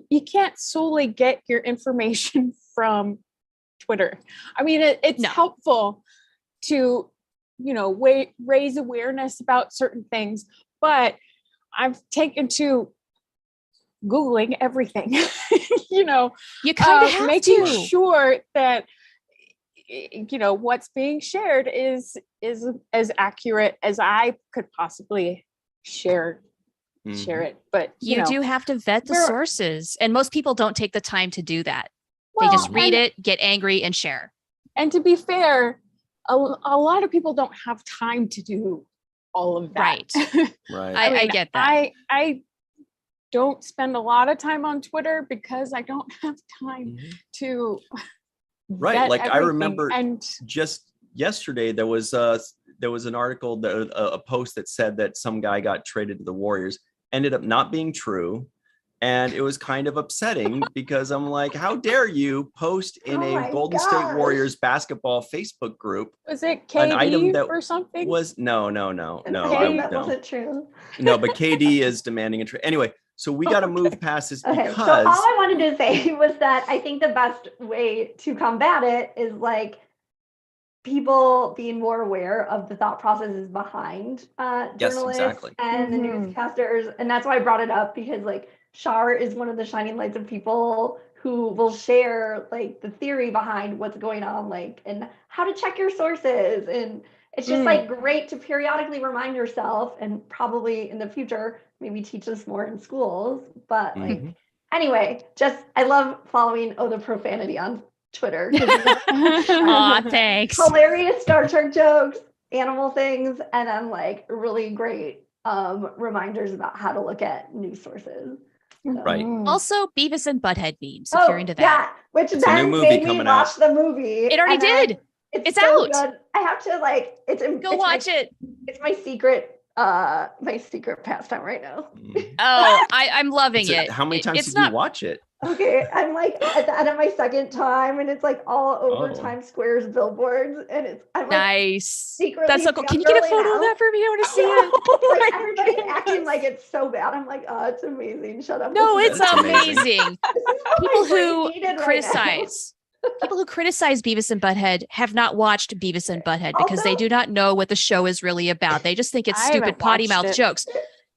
you can't solely get your information from Twitter. I mean, it's helpful to, raise awareness about certain things, but I've taken to Googling everything, you kind of have making sure that, what's being shared is as accurate as I could possibly share it. But you do have to vet the sources, and most people don't take the time to do that. They just read it, get angry, and share. And to be fair, a lot of people don't have time to do all of that. Right. I get that. I don't spend a lot of time on Twitter because I don't have time to vet like everything. I remember and just yesterday there was an article, a post that said that some guy got traded to the Warriors. Ended up not being true. And it was kind of upsetting because I'm like, how dare you post in a Golden State Warriors basketball Facebook group? Was it KD an item that or something? No. That wasn't true. No, but KD is demanding a trade. Anyway, so we got to move past this because... So all I wanted to say was that I think the best way to combat it is like people being more aware of the thought processes behind journalists and the newscasters. And that's why I brought it up, because like Shar is one of the shining lights of people who will share like the theory behind what's going on, like, and how to check your sources. And it's just like great to periodically remind yourself, and probably in the future, maybe teach this more in schools. But like, anyway, I love following the profanity on Twitter. Aw, thanks. Hilarious Star Trek jokes, animal things, and then like really great reminders about how to look at news sources. So. Right. Also, Beavis and Butthead memes, if you're into that. Yeah, which it's then made me watch the movie. It already did. It's so out. Good. I have to go watch it. It's my secret pastime right now. Oh, I'm loving it. How many times did you watch it? Okay, I'm like at the end of my second time, and it's like all over Times Square's billboards, and I'm like, nice. Secretly, that's so cool. Can you get a photo of that for me? I want to see it. Like everybody's acting like it's so bad. I'm like, it's amazing. Shut up. No, it's amazing. People who criticize People who criticize Beavis and Butthead have not watched Beavis and Butthead because they do not know what the show is really about. They just think it's stupid potty mouth jokes.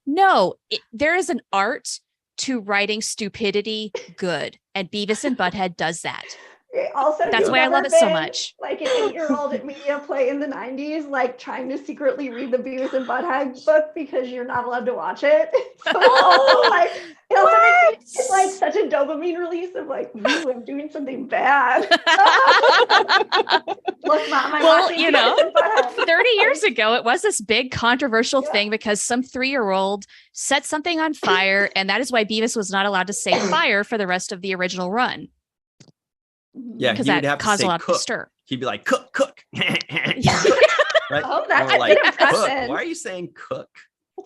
No, there is an art to writing stupidity good, and Beavis and Butthead does that. Also, that's why I love it so much. Like an 8-year-old at media play in the 90s, like trying to secretly read the Beavis and Butthead book because you're not allowed to watch it. So like, it's like such a dopamine release of like, ooh, I'm doing something bad. Look, Mom, I'm watching Beavis and Butthead. 30 years ago, it was this big controversial thing because some 3-year-old set something on fire, and that is why Beavis was not allowed to say fire for the rest of the original run. Yeah, because that that caused a lot cook. of stir. He'd be like, cook. Right? Oh, that's like, an impression. Cook. Why are you saying cook?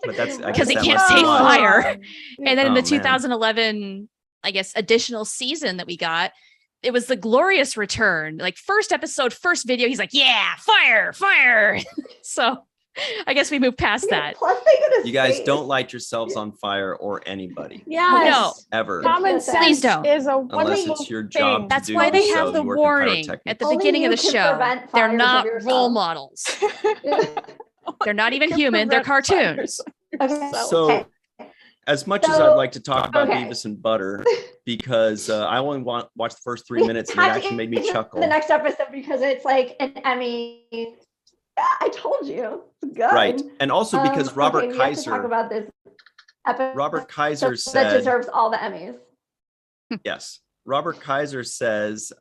But that's because he can't say fire. And then in the 2011, I guess, additional season that we got, it was the glorious return. Like first episode, first video, he's like, yeah, fire. So I guess we moved past that. Plus, they you guys don't light yourselves on fire or anybody. Yes. No. Ever. Common sense Please don't. is a Unless wonderful it's your job. thing. That's to why do they so. have the You work in warning pyrotechnics. at the Only beginning of you the can show. prevent They're fires not of yourself. role models. They're not even human. They're cartoons. Okay. So as much as I'd like to talk about Beavis and Butter, because I only watch the first 3 minutes and it actually made me chuckle. The next episode because it's like an Emmy. I told you. It's good. Right. And also because Robert we have to Kaiser. talk about this episode Robert Kaiser that said. deserves all the Emmys. Yes. Robert Kaiser says,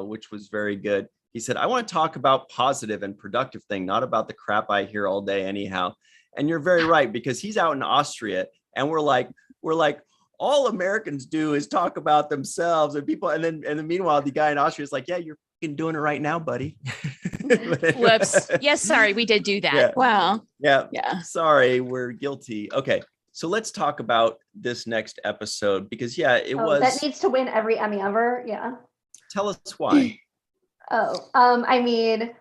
which was very good. He said, I want to talk about positive and productive thing, not about the crap I hear all day anyhow. And you're very right, because he's out in Austria and we're like, all Americans do is talk about themselves and people. And then meanwhile, the guy in Austria is like, yeah, you're doing it right now, buddy. Whoops. Yes. Sorry. We did do that. Yeah. Wow. Yeah. Sorry. We're guilty. Okay. So let's talk about this next episode because it was. That needs to win every Emmy ever. Yeah. Tell us why. I mean,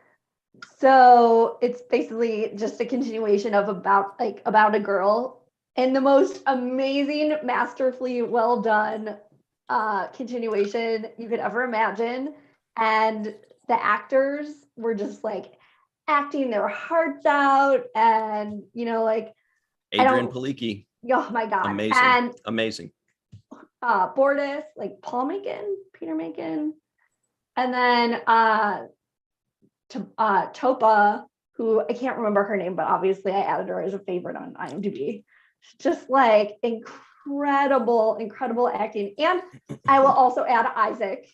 so it's basically just a continuation of about a girl and the most amazing, masterfully well done continuation you could ever imagine. And the actors were just like acting their hearts out, and Adrian Palicki. Oh my god, amazing. Bortus, like Paul Macon, Peter Macon, and then Topa, who I can't remember her name, but obviously I added her as a favorite on IMDb. Just like incredible acting, and I will also add Isaac.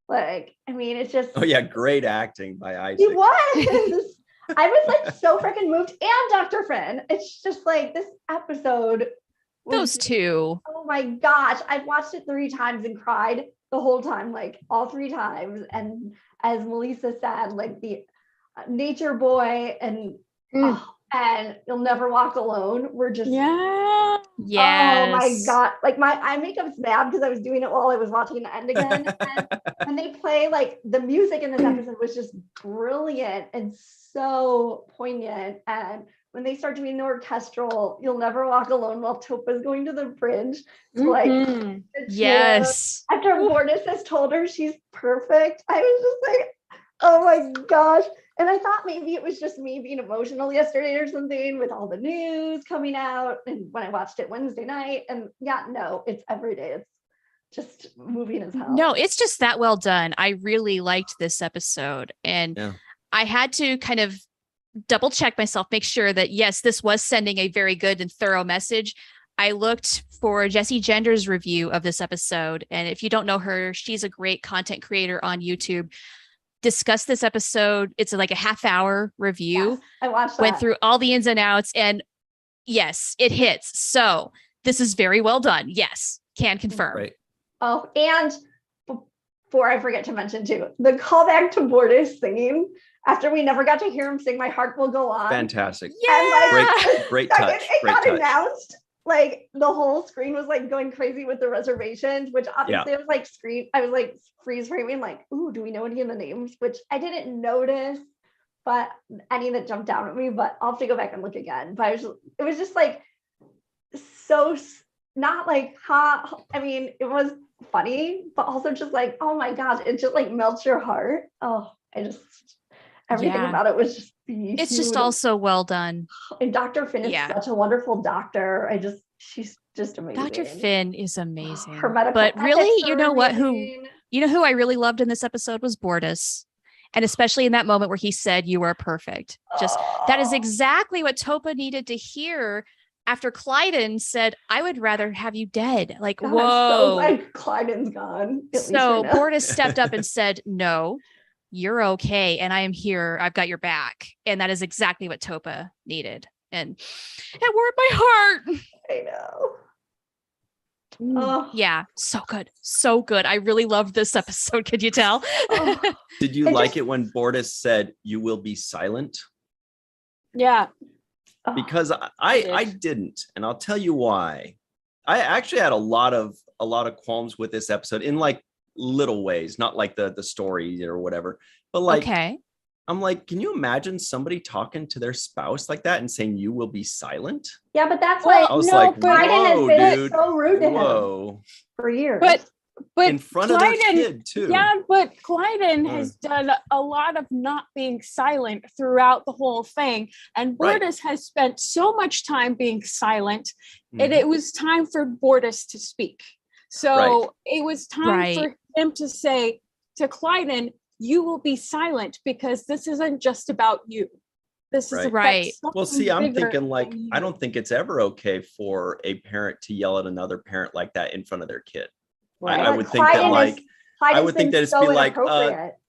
Like, I mean, it's just great acting by Isaac. He was. I was like so freaking moved, and Dr. Finn. It's just like this episode. Those two. Oh my gosh. I've watched it 3 times and cried the whole time, like all 3 times. And as Melissa said, like the nature boy and You'll Never Walk Alone were just Yes. Oh my god. Like my eye makeup's bad because I was doing it while I was watching the end again. And when they play, like the music in this episode was just brilliant and so poignant. And when they start doing the orchestral You'll Never Walk Alone while Topa's going to the bridge, like yes. After Bortus has told her she's perfect, I was just like, oh my gosh. And I thought maybe it was just me being emotional yesterday or something with all the news coming out. And when I watched it Wednesday night, and no, it's every day. It's just moving as hell. No, it's just that well done. I really liked this episode. And I had to kind of double check myself, make sure that, yes, this was sending a very good and thorough message. I looked for Jessie Gender's review of this episode. And if you don't know her, she's a great content creator on YouTube. Discussed this episode. It's like a half-hour review. Yes, I watched that. Went through all the ins and outs, and yes, it hits. So this is very well done. Yes, can confirm. Right. Oh, and before I forget to mention too, the callback to Bortus singing after we never got to hear him sing "My Heart Will Go On." Fantastic. Yeah. Great touch. It got announced. Like the whole screen was like going crazy with the reservations, which obviously I was like I was like freeze framing, like, ooh, do we know any of the names? Which I didn't notice, but any that jumped out at me. But I'll have to go back and look again. But it was just like so not like I mean, it was funny, but also just like, oh my gosh, it just like melts your heart. Oh, everything about it was just beautiful. It's just also well done. And Dr. Finn is such a wonderful doctor. She's just amazing. Dr. Finn is amazing. Her medical but really, you know what? amazing. Who I really loved in this episode was Bortus. And especially in that moment where he said, "You are perfect." That is exactly what Topa needed to hear after Clyden said, "I would rather have you dead." Like, God, whoa. So glad Clyden's gone. So Bortus stepped up and said, "No, you're okay. And I am here. I've got your back." And that is exactly what Topa needed. And it warmed my heart. I know. Yeah, so good. So good. I really loved this episode. Could you tell? Did you like it when Bortus said, "You will be silent"? Yeah. Because I didn't, and I'll tell you why. I actually had a lot of qualms with this episode in like little ways, not like the story or whatever, but like, okay. I'm like, can you imagine somebody talking to their spouse like that and saying, "You will be silent"? Yeah, but that's why I was like, whoa, dude. So rude to him for years. But in front of their kid too. Yeah, but Clyden has done a lot of not being silent throughout the whole thing. And Bortus has spent so much time being silent, and it was time for Bortus to speak. So it was time for him to say to Clyden, "You will be silent because this isn't just about you. This is right." Well, see, I'm thinking like, I don't think it's ever okay for a parent to yell at another parent like that in front of their kid. Right. I would think that like, I would think that it's be like,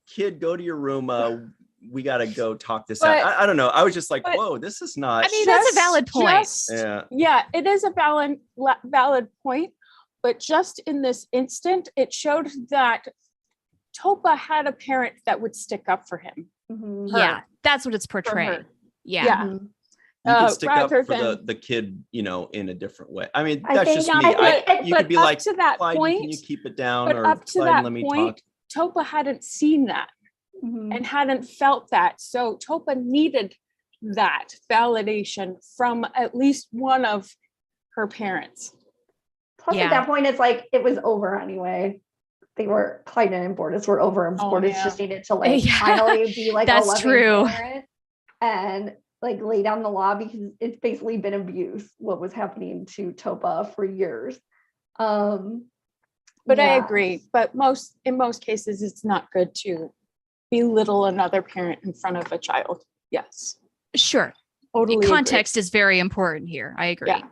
"Kid, go to your room. We got to go talk this out." I don't know. I was just like, whoa, this is not. I mean, that's a valid point. Yeah, it is a valid point. But just in this instant, it showed that Topa had a parent that would stick up for him. Yeah, that's what it's portraying. Yeah. You can stick up for the kid, in a different way. I mean, that's just me. You could be like, to that point, can you keep it down? But or up to that let me point, talk. Topa hadn't seen that and hadn't felt that. So Topa needed that validation from at least one of her parents. Plus, at that point, it's like it was over anyway. Clyden and Bortus were over, and Bortus just needed to finally be like that's a loving true parent and like lay down the law, because it's basically been abuse what was happening to Topa for years. But I agree. But in most cases, it's not good to belittle another parent in front of a child. Yes. Sure. Totally Context is very important here. I agree. Yeah.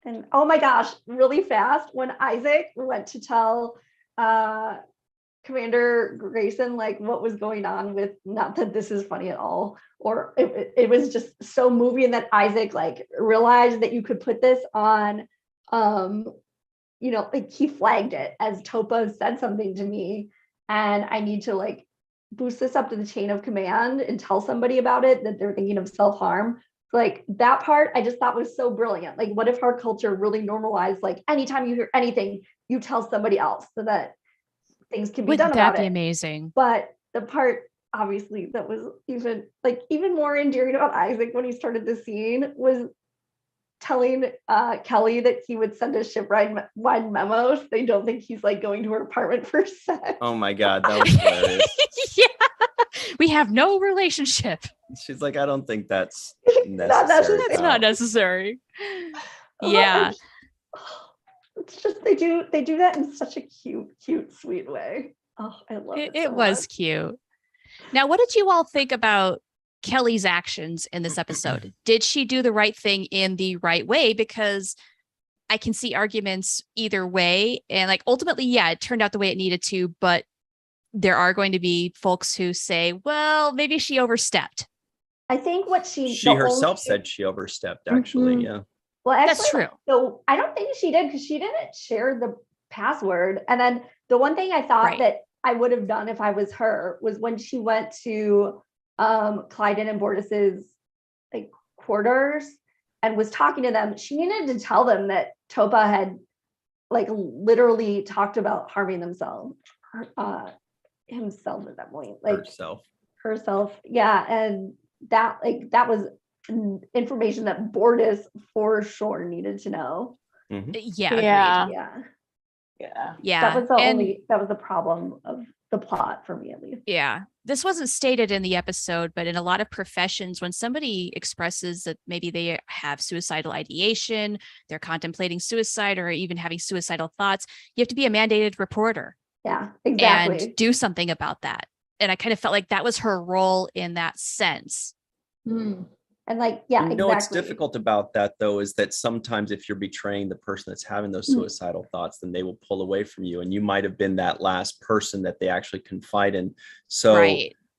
And oh my gosh, really fast, when Isaac went to tell Commander Grayson like what was going on with, not that this is funny at all, or it was just so moving that Isaac like realized that you could put this on like he flagged it as Topa said something to me and I need to like boost this up to the chain of command and tell somebody about it, that they're thinking of self-harm. Like that part I just thought was so brilliant. Like, what if our culture really normalized like anytime you hear anything, you tell somebody else so that things can be done about it. Wouldn't that be amazing? But the part obviously that was even more endearing about Isaac when he started the scene was telling Kelly that he would send a ship-wide memo so they don't think he's like going to her apartment for sex. Oh my God, that was hilarious. We have no relationship. She's like, I don't think that's necessary. That's not necessary. Yeah. It's just they do that in such a cute, sweet way. Oh, I love it. It was cute. Now, what did you all think about Kelly's actions in this episode? Did she do the right thing in the right way? Because I can see arguments either way. And like ultimately, yeah, it turned out the way it needed to, but there are going to be folks who say, well, maybe she overstepped. I think what she herself said she overstepped, actually. Yeah. Well, actually, that's true. So I don't think she did, because she didn't share the password. And then the one thing I thought that I would have done if I was her was when she went to Clyden and Bortus's like quarters and was talking to them, she needed to tell them that Topa had like literally talked about harming himself at that point, like herself. Yeah. And that was information that Bortus for sure needed to know. Yeah. Yeah. Yeah. That was the problem of the plot for me, at least. Yeah. This wasn't stated in the episode, but in a lot of professions, when somebody expresses that maybe they have suicidal ideation, they're contemplating suicide or even having suicidal thoughts, you have to be a mandated reporter. Yeah, exactly. And do something about that. And I kind of felt like that was her role in that sense. And like, yeah, you know, exactly. what's difficult about that though is that sometimes if you're betraying the person that's having those suicidal thoughts, then they will pull away from you, and you might have been that last person that they actually confide in. So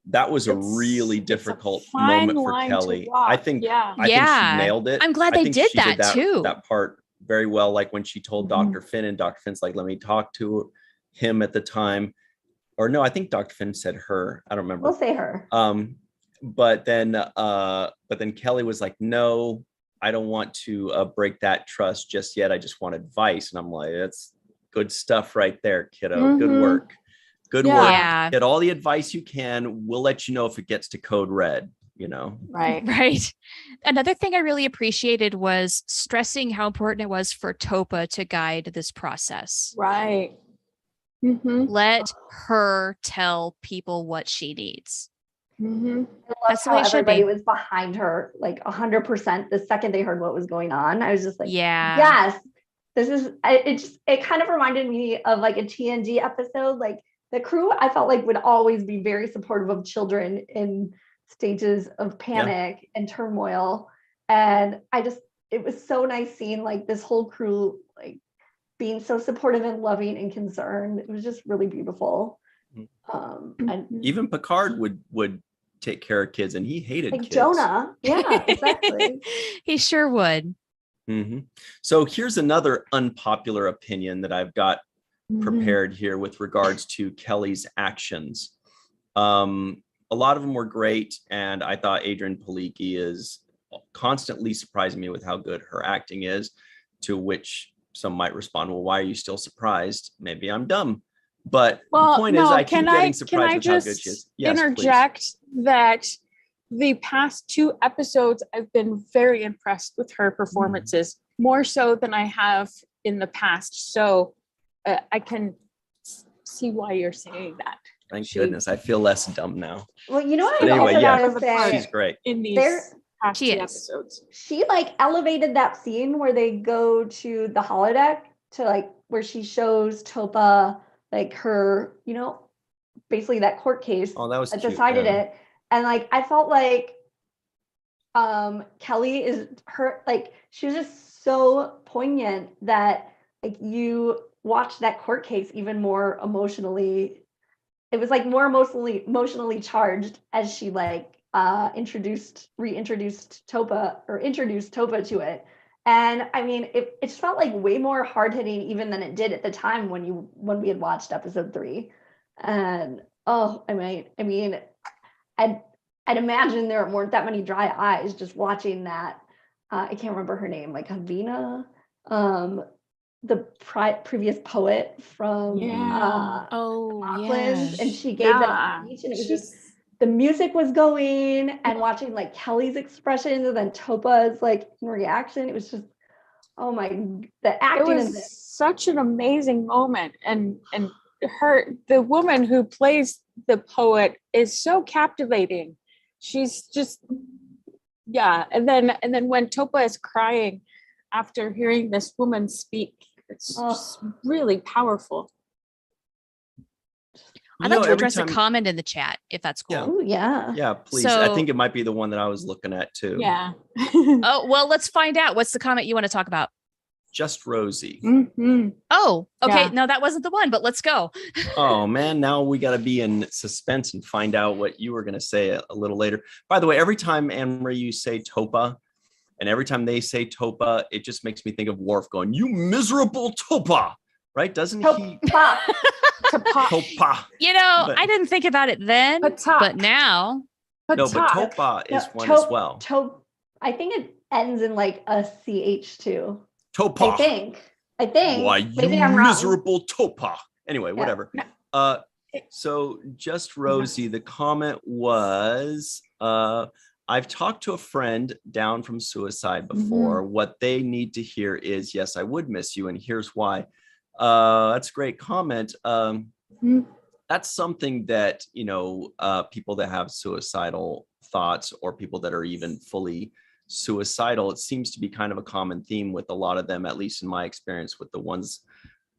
that was a really difficult moment for Kelly. I think she nailed it. I'm glad they did that too. That part very well. Like when she told Dr. Finn, and Dr. Finn's like, let me talk to him at the time. Or no, I think Dr. Finn said her. I don't remember. We'll say her. But then Kelly was like, no, I don't want to break that trust just yet. I just want advice. And I'm like, that's good stuff right there, kiddo. Good work. Good work. Get all the advice you can. We'll let you know if it gets to code red, you know? Right. Another thing I really appreciated was stressing how important it was for Topa to guide this process. Right. Let her tell people what she needs. That's how everybody was behind her, like 100%. The second they heard what was going on, I was just like, yes, this is. It kind of reminded me of like a TNG episode. Like the crew, I felt like would always be very supportive of children in stages of panic and turmoil, and it was so nice seeing like this whole crew like being so supportive and loving and concerned. It was just really beautiful. And even Picard would take care of kids, and he hated like kids. Jonah. Yeah, exactly. He sure would. So here's another unpopular opinion that I've got prepared here with regards to Kelly's actions. A lot of them were great, and I thought Adrienne Palicki is constantly surprising me with how good her acting is, to which some might respond, well, why are you still surprised? Maybe I'm dumb. But the point is, I keep getting surprised with how good she is. Yes, interject that the past 2 episodes, I've been very impressed with her performances, more so than I have in the past. So I can see why you're saying that. Thank goodness. I feel less dumb now. Well, you know what? Anyway, she's great. In these past 2 episodes. She like elevated that scene where they go to the holodeck to like where she shows Topa like her, you know, basically that court case that decided it. And like I felt like Kelly is her, like she was just so poignant that like you watch that court case even more emotionally. It was like more emotionally charged as she like introduced Topa to it. And I mean, it just felt like way more hard-hitting even than it did at the time when we had watched episode 3. And I'd imagine there weren't that many dry eyes just watching that. I can't remember her name, like Havina, the previous poet from Auckland, and she gave that speech, and it was just the music was going, and watching like Kelly's expressions and then Topa's like reaction. It was just, oh my, the acting. It was such an amazing moment, and the woman who plays the poet is so captivating. She's just, and then when Topa is crying after hearing this woman speak, it's just really powerful. I'd like to address a comment in the chat, if that's cool. Yeah, please. I think it might be the one that I was looking at too. Yeah. Oh, well, let's find out. What's the comment you want to talk about? Just Rosie. Oh, okay. No, that wasn't the one, but let's go. Oh man, now we got to be in suspense and find out what you were going to say a little later. By the way, every time, Anne-Marie, you say Topa, and every time they say Topa, it just makes me think of Worf going, "You miserable Topa," right? Doesn't he? Topa. You know, I didn't think about it then, but now. No, but Topa is one as well. I think it ends in like a CH too. Topa. I think. Why, maybe you miserable Topa. Anyway, whatever. So just Rosie, the comment was, I've talked to a friend down from suicide before. What they need to hear is, yes, I would miss you. And here's why. That's a great comment. Mhm. That's something that, people that have suicidal thoughts or people that are even fully suicidal, it seems to be kind of a common theme with a lot of them, at least in my experience with the ones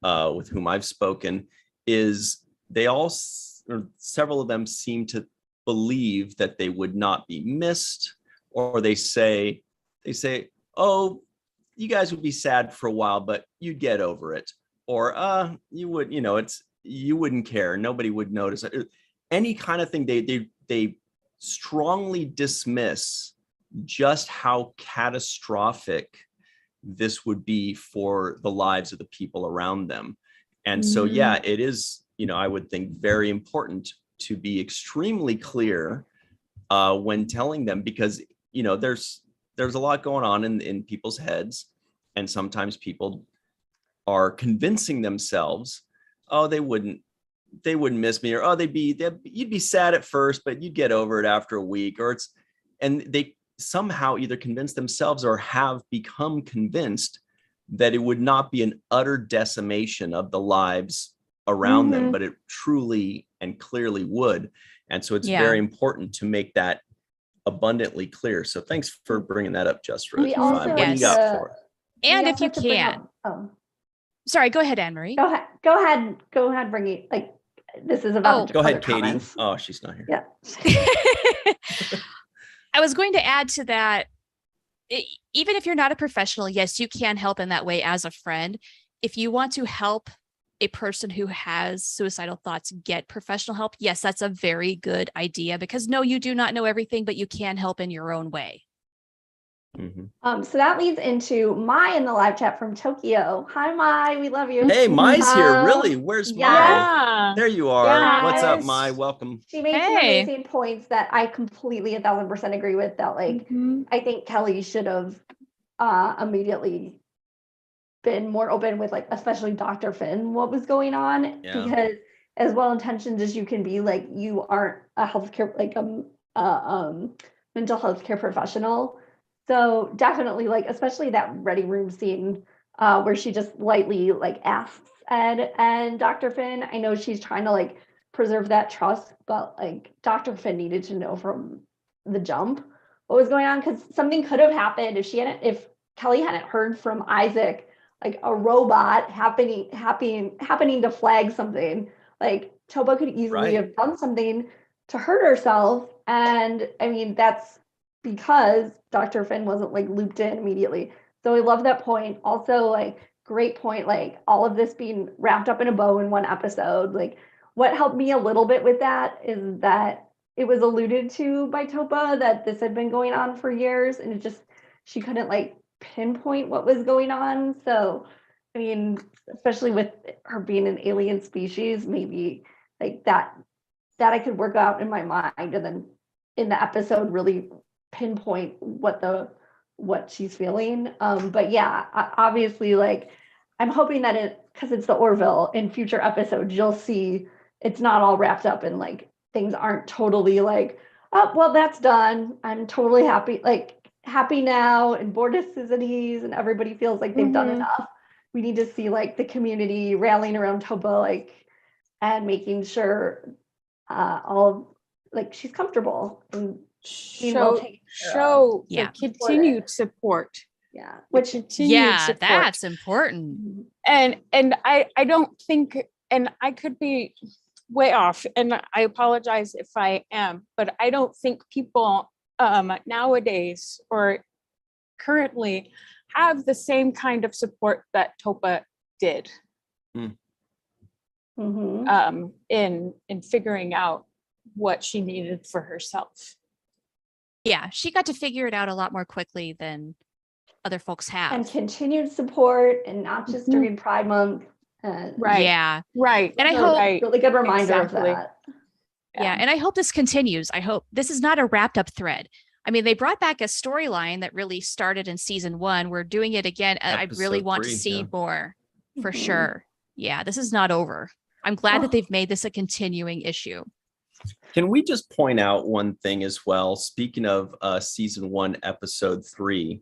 with whom I've spoken, is they all, or several of them seem to believe that they would not be missed, or they say, oh, you guys would be sad for a while, but you'd get over it. Or you would, you wouldn't care. Nobody would notice. Any kind of thing. They strongly dismiss just how catastrophic this would be for the lives of the people around them. And so, yeah, it is, I would think very important to be extremely clear when telling them, because, there's a lot going on in people's heads. And sometimes people are convincing themselves, oh, they wouldn't miss me, or oh, you'd be sad at first, but you'd get over it after a week, and they somehow either convince themselves or have become convinced that it would not be an utter decimation of the lives around them, but it truly and clearly would. And so it's very important to make that abundantly clear. So thanks for bringing that up, Just We also what do you got for it? And if you can, sorry, go ahead, Anne-Marie. Go ahead, bring it. Like, this is about. Go ahead, Katie. Comments. Oh, she's not here. Yeah. I was going to add to that. Even if you're not a professional, yes, you can help in that way as a friend. If you want to help a person who has suicidal thoughts get professional help, yes, that's a very good idea, because no, you do not know everything, but you can help in your own way. So that leads into Mai in the live chat from Tokyo. Hi, Mai. We love you. Hey, Mai's here. Really? Where's Mai? There you are. Yes. What's up, Mai? Welcome. She made some amazing points that I completely 1000% agree with. That I think Kelly should have immediately been more open with, especially Dr. Finn, what was going on, because as well intentioned as you can be, you aren't a healthcare, mental health care professional. So definitely, especially that ready room scene where she just lightly asks Ed and Dr. Finn. I know she's trying to preserve that trust, but Dr. Finn needed to know from the jump what was going on, because something could have happened if Kelly hadn't heard from Isaac, a robot happening to flag something. Toba could easily have done something to hurt herself, and I mean that's because Dr. Finn wasn't looped in immediately. So I love that point. Also, great point, all of this being wrapped up in a bow in one episode. What helped me a little bit with that is that it was alluded to by Topa that this had been going on for years, and she couldn't pinpoint what was going on. So, I mean, especially with her being an alien species, maybe that I could work out in my mind, and then in the episode really pinpoint what she's feeling. But yeah, obviously, I'm hoping that because it's the Orville, in future episodes you'll see it's not all wrapped up in things aren't totally oh, well, that's done, I'm totally happy now, and Bordicicities, and everybody feels like they've done enough. We need to see the community rallying around Topa, and making sure all she's comfortable and show continued support. That's important. And I don't think, and I could be way off, and I apologize if I am, but I don't think people nowadays or currently have the same kind of support that Topa did in figuring out what she needed for herself. Yeah, she got to figure it out a lot more quickly than other folks have. And continued support, and not just during Pride Month. Right. Yeah. Right. And I hope really good reminder of that. Yeah. And I hope this continues. I hope this is not a wrapped up thread. I mean, they brought back a storyline that really started in season 1. We're doing it again. And I really want to see more for sure. Yeah, this is not over. I'm glad that they've made this a continuing issue. Can we just point out one thing as well? Speaking of season 1, episode 3,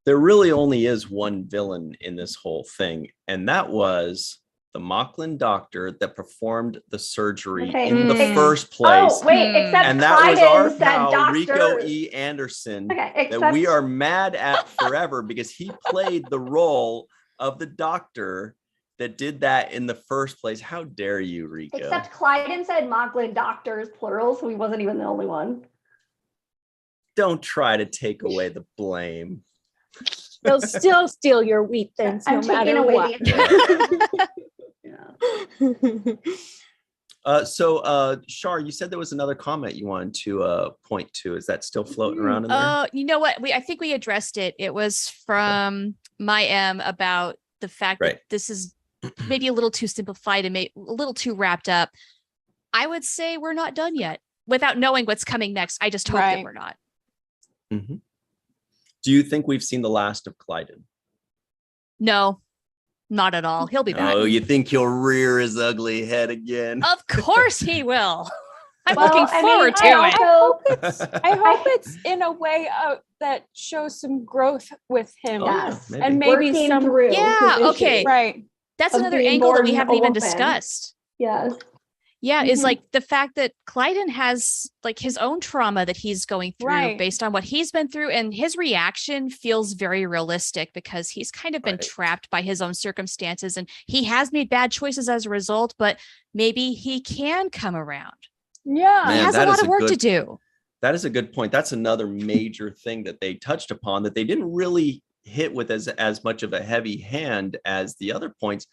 There really only is one villain in this whole thing, and that was the Mocklin doctor that performed the surgery in the first place. Oh, wait, except and that was our Clyden said pal doctor. Rico E. Anderson Okay, that we are mad at forever because he played the role of the doctor that did that in the first place. How dare you, Rico? Except Clyden said Mocklin doctors, plural, so he wasn't even the only one. Don't try to take away the blame. They'll still steal your wheat thins no matter what. Shar, you said there was another comment you wanted to point to. Is that still floating around in there? You know what? I think we addressed it. It was from my M about the fact that this is maybe a little too simplified and maybe a little too wrapped up. I would say we're not done yet. Without knowing what's coming next, I just hope that we're not. Mm-hmm. Do you think we've seen the last of Clyden? No, not at all. He'll be back. Oh, you think he'll rear his ugly head again? Of course he will. I'm looking forward to it. I hope it's in a way that shows some growth with him. Yes. And maybe working some through. Yeah, okay. Right. That's another angle that we haven't even discussed. Yes. Yeah, is like the fact that Clyden has like his own trauma that he's going through based on what he's been through, and his reaction feels very realistic because he's kind of been trapped by his own circumstances and he has made bad choices as a result, but maybe he can come around. Yeah. He has a lot of work to do. That is a good point. That's another major thing that they touched upon that they didn't really hit with as much of a heavy hand as the other points.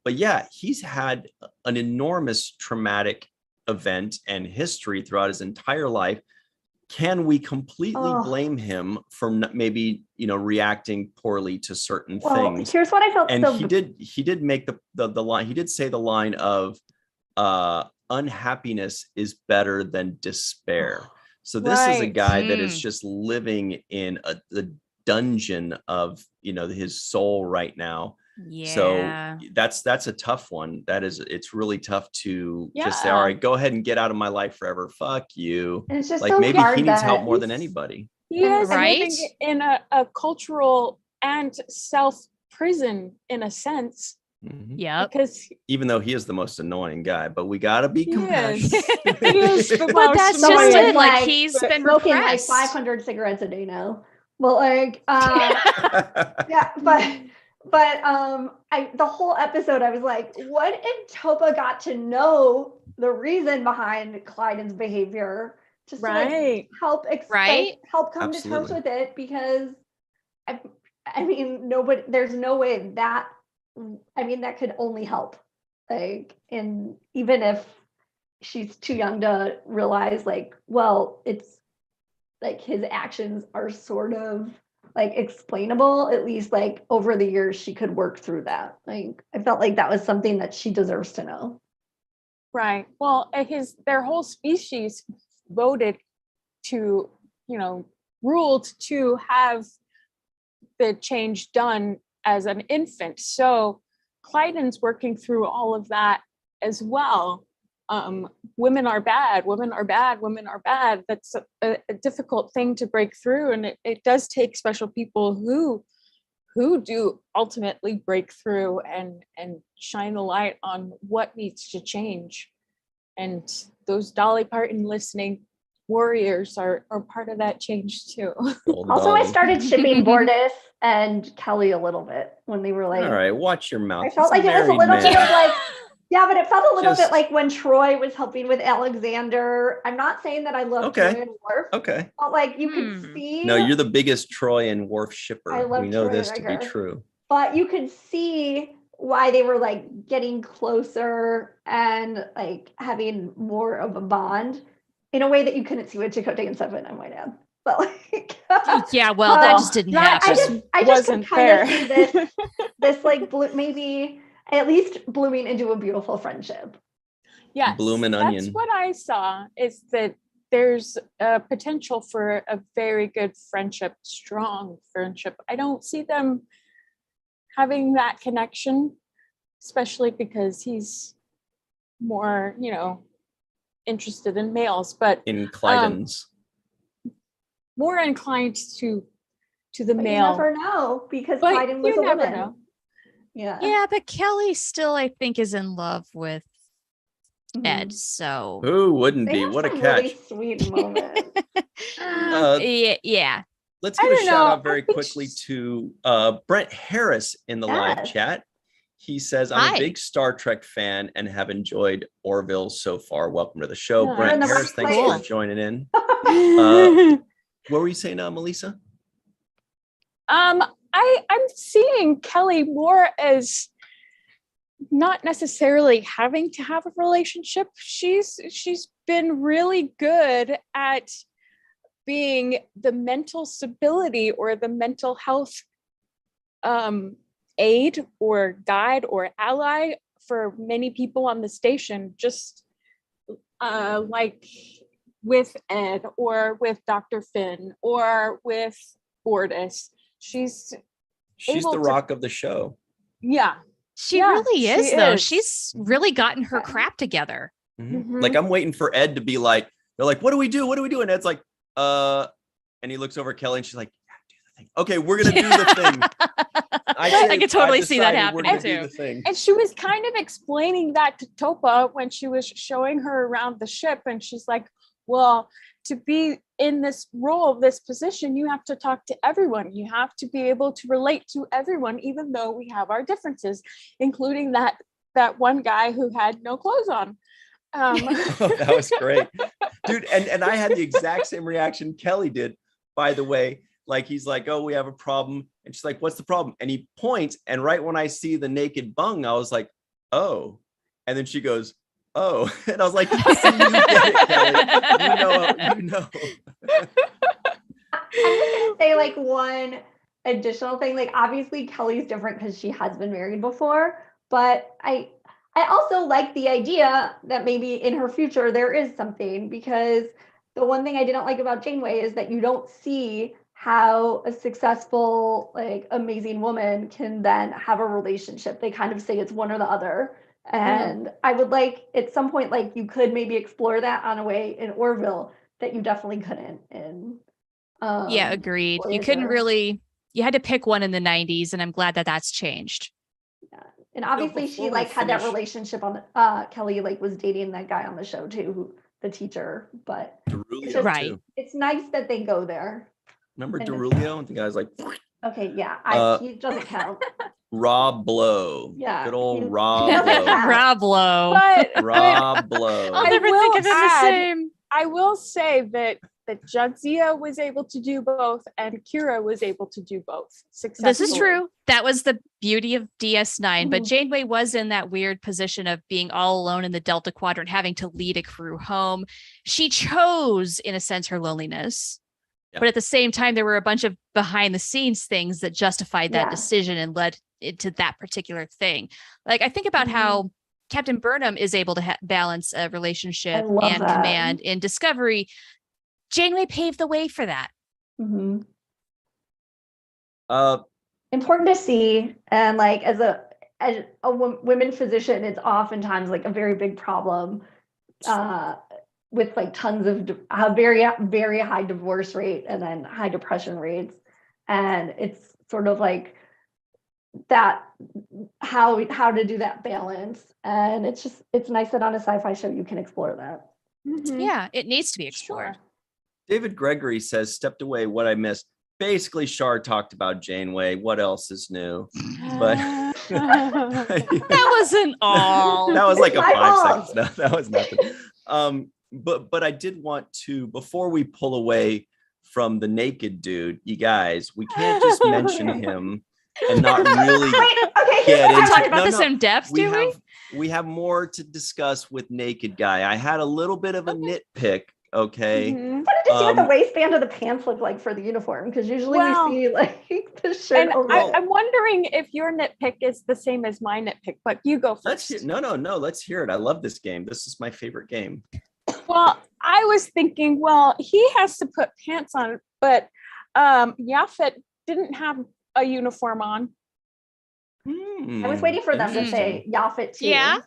But yeah, he's had an enormous traumatic event and history throughout his entire life. Can we completely blame him for maybe, reacting poorly to certain things? Here's what I felt. And he did make the line. He did say the line of unhappiness is better than despair. So this is a guy that is just living in the dungeon of, his soul right now. Yeah. So that's a tough one. It's really tough to just say, all right, go ahead and get out of my life forever. Fuck you. And it's just like so maybe hard he needs help more than anybody. He is living in a cultural and self prison in a sense. Mm-hmm. Yeah. Because even though he is the most annoying guy, but we gotta be compassionate. But that's just it. Like he's been smoking repressed. like 500 cigarettes a day now. Well, yeah, but the whole episode I was like, what if Topa got to know the reason behind Clyden's behavior, just to like help help come to terms with it? Because I mean, there's no way that could only help. Like, and even if she's too young to realize, like, well, it's like his actions are sort of like explainable, at least like over the years she could work through that. Like I felt like that was something that she deserves to know. Right. Well, their whole species voted to, ruled to have the change done as an infant. So Clyden's working through all of that as well. Women are bad, women are bad, women are bad. That's a difficult thing to break through. And it does take special people who do ultimately break through and shine the light on what needs to change. And those Dolly Parton listening warriors are part of that change too. Also, I started shipping Bordis and Kelly a little bit when they were like, all right, watch your mouth. I felt like it was a little bit of like, yeah, but it felt a little bit like when Troy was helping with Alexander. I'm not saying that I love Troy and Worf. Okay. But like you could see. No, you're the biggest Troy and Worf shipper. I love we know Troy this to be true. But you could see why they were like getting closer and like having more of a bond in a way that you couldn't see with Chakotay and Seven, I might add. But like yeah, well, that just didn't happen. I just could kind of see this like maybe at least blooming into a beautiful friendship. Yes, blooming onion. That's what I saw, is that there's a potential for a very good friendship, strong friendship. I don't see them having that connection, especially because he's more, interested in males, but in Clyden's. More inclined to to the but male. You never know because But Biden was you a never woman. know. Yeah, but Kelly still, I think, is in love with Ed. Mhm. So Who wouldn't They be? have What a some catch. really sweet moments. yeah. Let's I give a don't shout know. out very I think quickly to Brent Harris in the live Yes. chat. He says, I'm Hi. a big Star Trek fan and have enjoyed Orville so far. Welcome to the show. Yeah. Brent You're in the Harris, right thanks place. for joining in. I'm What were you saying, Melissa? seeing Kelly more as not necessarily having to have a relationship. She's been really good at being the mental stability or the mental health aid or guide or ally for many people on the station, just like with Ed or with Dr. Finn or with Bordis. She's She's able the to- rock of the show. yeah. She Yeah, really is, she though. is. She's really gotten her Okay. crap together. Mhm. Like, I'm waiting for Ed to be like, they're like, what do we do? What do we do? And Ed's like, and he looks over at Kelly and she's like, yeah, do the thing. Okay, we're going to do the thing. I could totally I've see that decided we're happening, gonna do too. the thing. And she was kind of explaining that to Topa when she was showing her around the ship. And she's like, well, to be in this role, this position, you have to talk to everyone. You have to be able to relate to everyone, even though we have our differences, including that one guy who had no clothes on. That was great, dude. And I had the exact same reaction Kelly did, by the way. Like, he's like, oh, we have a problem. And she's like, what's the problem? And he points. And right when I see the naked bung, I was like, oh. And then she goes, oh. And I was like, see, you get it, Kelly. You know. I'm just gonna say like one additional thing. Like obviously Kelly's different because she has been married before, but I also like the idea that maybe in her future there is something, because the one thing I didn't like about Janeway is that you don't see how a successful, like amazing woman can then have a relationship. They kind of say it's one or the other. And I would like at some point, like you could maybe explore that on a way in Orville that you definitely couldn't in Yeah, agreed. You Voyager. couldn't really, you had to pick one in the 90s, and I'm glad that that's changed. And obviously before she we like had that finish- relationship on Kelly like was dating that guy on the show too, the teacher, but Derulio, just- Right. too. it's nice that they go there. Remember And Derulio? The guy's like, Okay, yeah, he doesn't count. Rob Blow. Yeah, Good old he- Rob doesn't Blow. count. Rob Lowe. But Rob Blow. I'll I never will think of him the add- same. I will say that Jadzia was able to do both and Kira was able to do both successfully. This is true. That was the beauty of DS9. But Mhm. Janeway was in that weird position of being all alone in the Delta Quadrant, having to lead a crew home. She chose, in a sense, her loneliness. Yeah. But at the same time, there were a bunch of behind the scenes things that justified that Yeah. decision and led it to that particular thing. Like, I think about how Captain Burnham is able to balance a relationship love and that. command in Discovery. Janeway paved the way for that. Mhm. Uh, Important to see, and like as a women physician, it's oftentimes like a very big problem with like tons of a very high divorce rate and then high depression rates, and it's sort of like that how to do that balance, and it's nice that on a sci-fi show you can explore that. Mhm. Yeah, it needs to be explored. Sure. David Gregory says, stepped away, what I missed. Basically, Shar talked about Janeway. What else is new? But That wasn't all. that was like a My 5 fault. seconds. No, that was nothing. But I did want to, before we pull away from the naked dude, you guys, we can't just mention him and not really Okay, get We're into talking it. about No, this no. in depth, do we? We have more to discuss with Naked Guy. I had a little bit of a nitpick, okay? Mhm. I wanted to see what the Um, waistband of the pants look like for the uniform, because usually Well, we see like the shirt And over. I'm wondering if your nitpick is the same as my nitpick, but you go Let's first. hear, no, let's hear it. I love this game. This is my favorite game. Well, I was thinking, well, he has to put pants on, but Yaphet didn't have a uniform on. I was waiting for them to say Yaphet too. Yeah.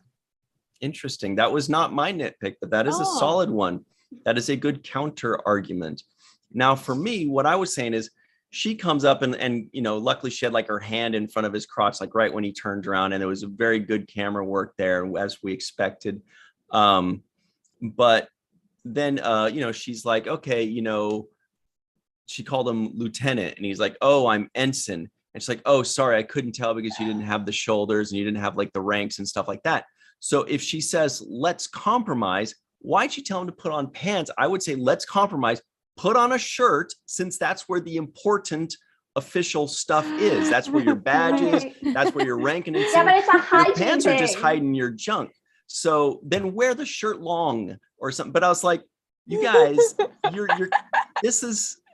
Interesting. That was not my nitpick, but that is a Oh. solid one. That is a good counter argument. Now, for me, what I was saying is she comes up and luckily she had like her hand in front of his crotch, like right when he turned around, and it was a very good camera work there, as we expected. But then she's like, okay, she called him lieutenant, and he's like, oh, I'm ensign. And she's like, oh, sorry, I couldn't tell because you didn't have the shoulders and you didn't have like the ranks and stuff like that. So if she says, let's compromise, why'd she tell him to put on pants? I would say, let's compromise, put on a shirt, since that's where the important official stuff is. That's where your badge is. That's where your rank and yeah, but it's a hygiene your pants thing. are just hiding your junk. So then wear the shirt long or something. But I was like, you guys,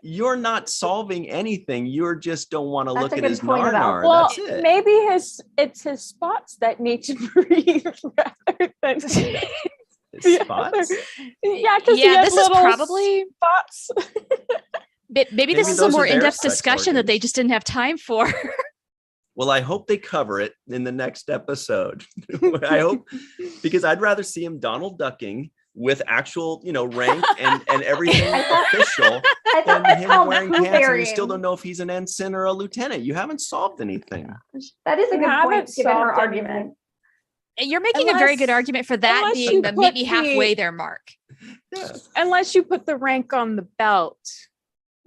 you're not solving anything. You're just don't want to look at his nar. Well, that's it. Maybe it's his spots that need to breathe rather than his spots. Yeah, because this is probably spots. Maybe this is a more in-depth discussion that they just didn't have time for. Well, I hope they cover it in the next episode. I hope, because I'd rather see him Donald ducking with actual, rank and everything official than him wearing pants and you still don't know if he's an ensign or a lieutenant. You haven't solved anything. That is a good point given her argument. And you're making a very good argument for that being the meet me halfway there mark. Yeah. Unless you put the rank on the belt.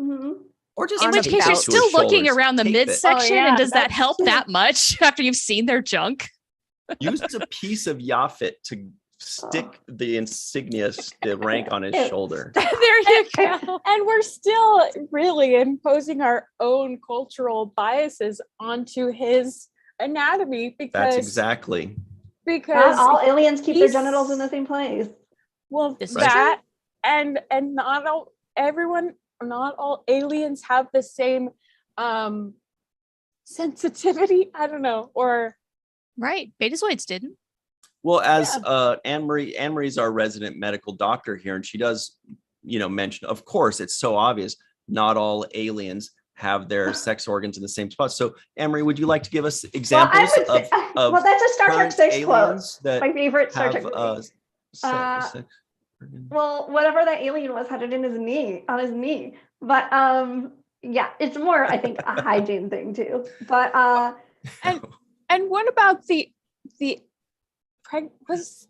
Mm-hmm. Or just in which case you're still looking around the midsection, and does that help that much after you've seen their junk? Use a piece of Yaphet to stick the insignia, the rank on his shoulder. There you go. And we're still really imposing our own cultural biases onto his anatomy because that's exactly because not all aliens keep their genitals in the same place. Well, that and not all aliens have the same sensitivity. I don't know, or right. Betazoids didn't. Well, as Anne-Marie's our resident medical doctor here, and she does, mention, of course, it's so obvious, not all aliens have their sex organs in the same spot. So, Anne-Marie, would you like to give us examples of well, that's a Star Trek 6 quote. My favorite Star Trek movie. Well, whatever that alien was had it in on his knee. But yeah, it's more, I think, a hygiene thing too. But and what about the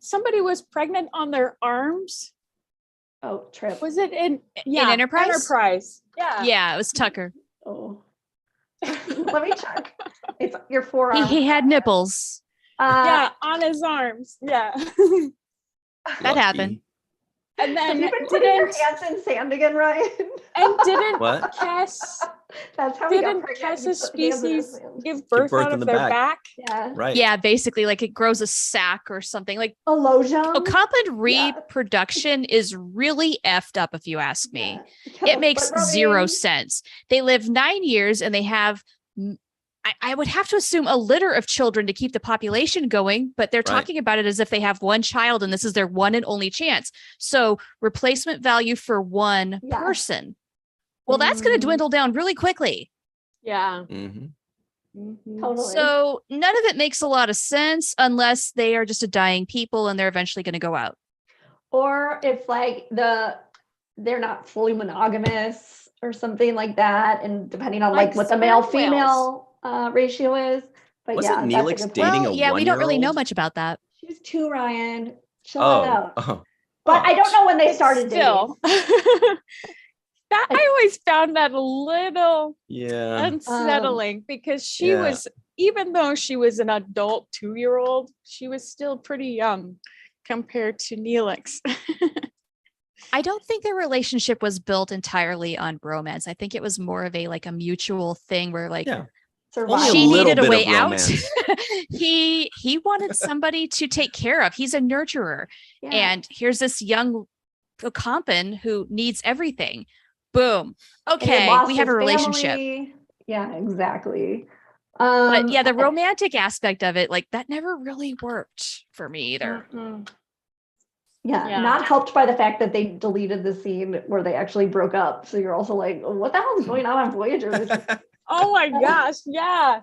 somebody was pregnant on their arms? Oh, Trip. Was it in Enterprise? Enterprise. Yeah. Yeah, it was Tucker. Oh. Let me check. It's your forearm. He had nipples. Yeah, on his arms. Yeah. That happened. And then have you been putting your hands in sand again, Ryan? And didn't Cass? That's how didn't Cass's species give birth out of their back? Yeah. Right. Yeah, basically, like it grows a sac or something. Like Alojan. Reproduction is really effed up, if you ask me. Yeah. It makes zero sense. They live 9 years and they have. I would have to assume a litter of children to keep the population going, but they're talking about it as if they have one child and this is their one and only chance. So replacement value for one person. Well, that's going to dwindle down really quickly. Yeah. Totally. So none of it makes a lot of sense unless they are just a dying people and they're eventually going to go out. Or if like they're not fully monogamous or something like that. And depending on like what the male-female ratio is. But wasn't Neelix dating a 1-year-old? We don't really know much about that. She was 2, Ryan. Chill out. But I don't know when they started dating. I always found that a little unsettling because she was, even though she was an adult 2-year-old, she was still pretty young compared to Neelix. I don't think their relationship was built entirely on bromance. I think it was more of a mutual thing where she needed a way out. He wanted somebody to take care of. He's a nurturer. Yeah. And here's this young Ocampan who needs everything. Boom. Okay, we have a relationship. Family. Yeah, exactly. But yeah, the romantic aspect of it, that never really worked for me either. Yeah, not helped by the fact that they deleted the scene where they actually broke up. So you're also like, what the hell is going on Voyager? Oh my gosh, yeah.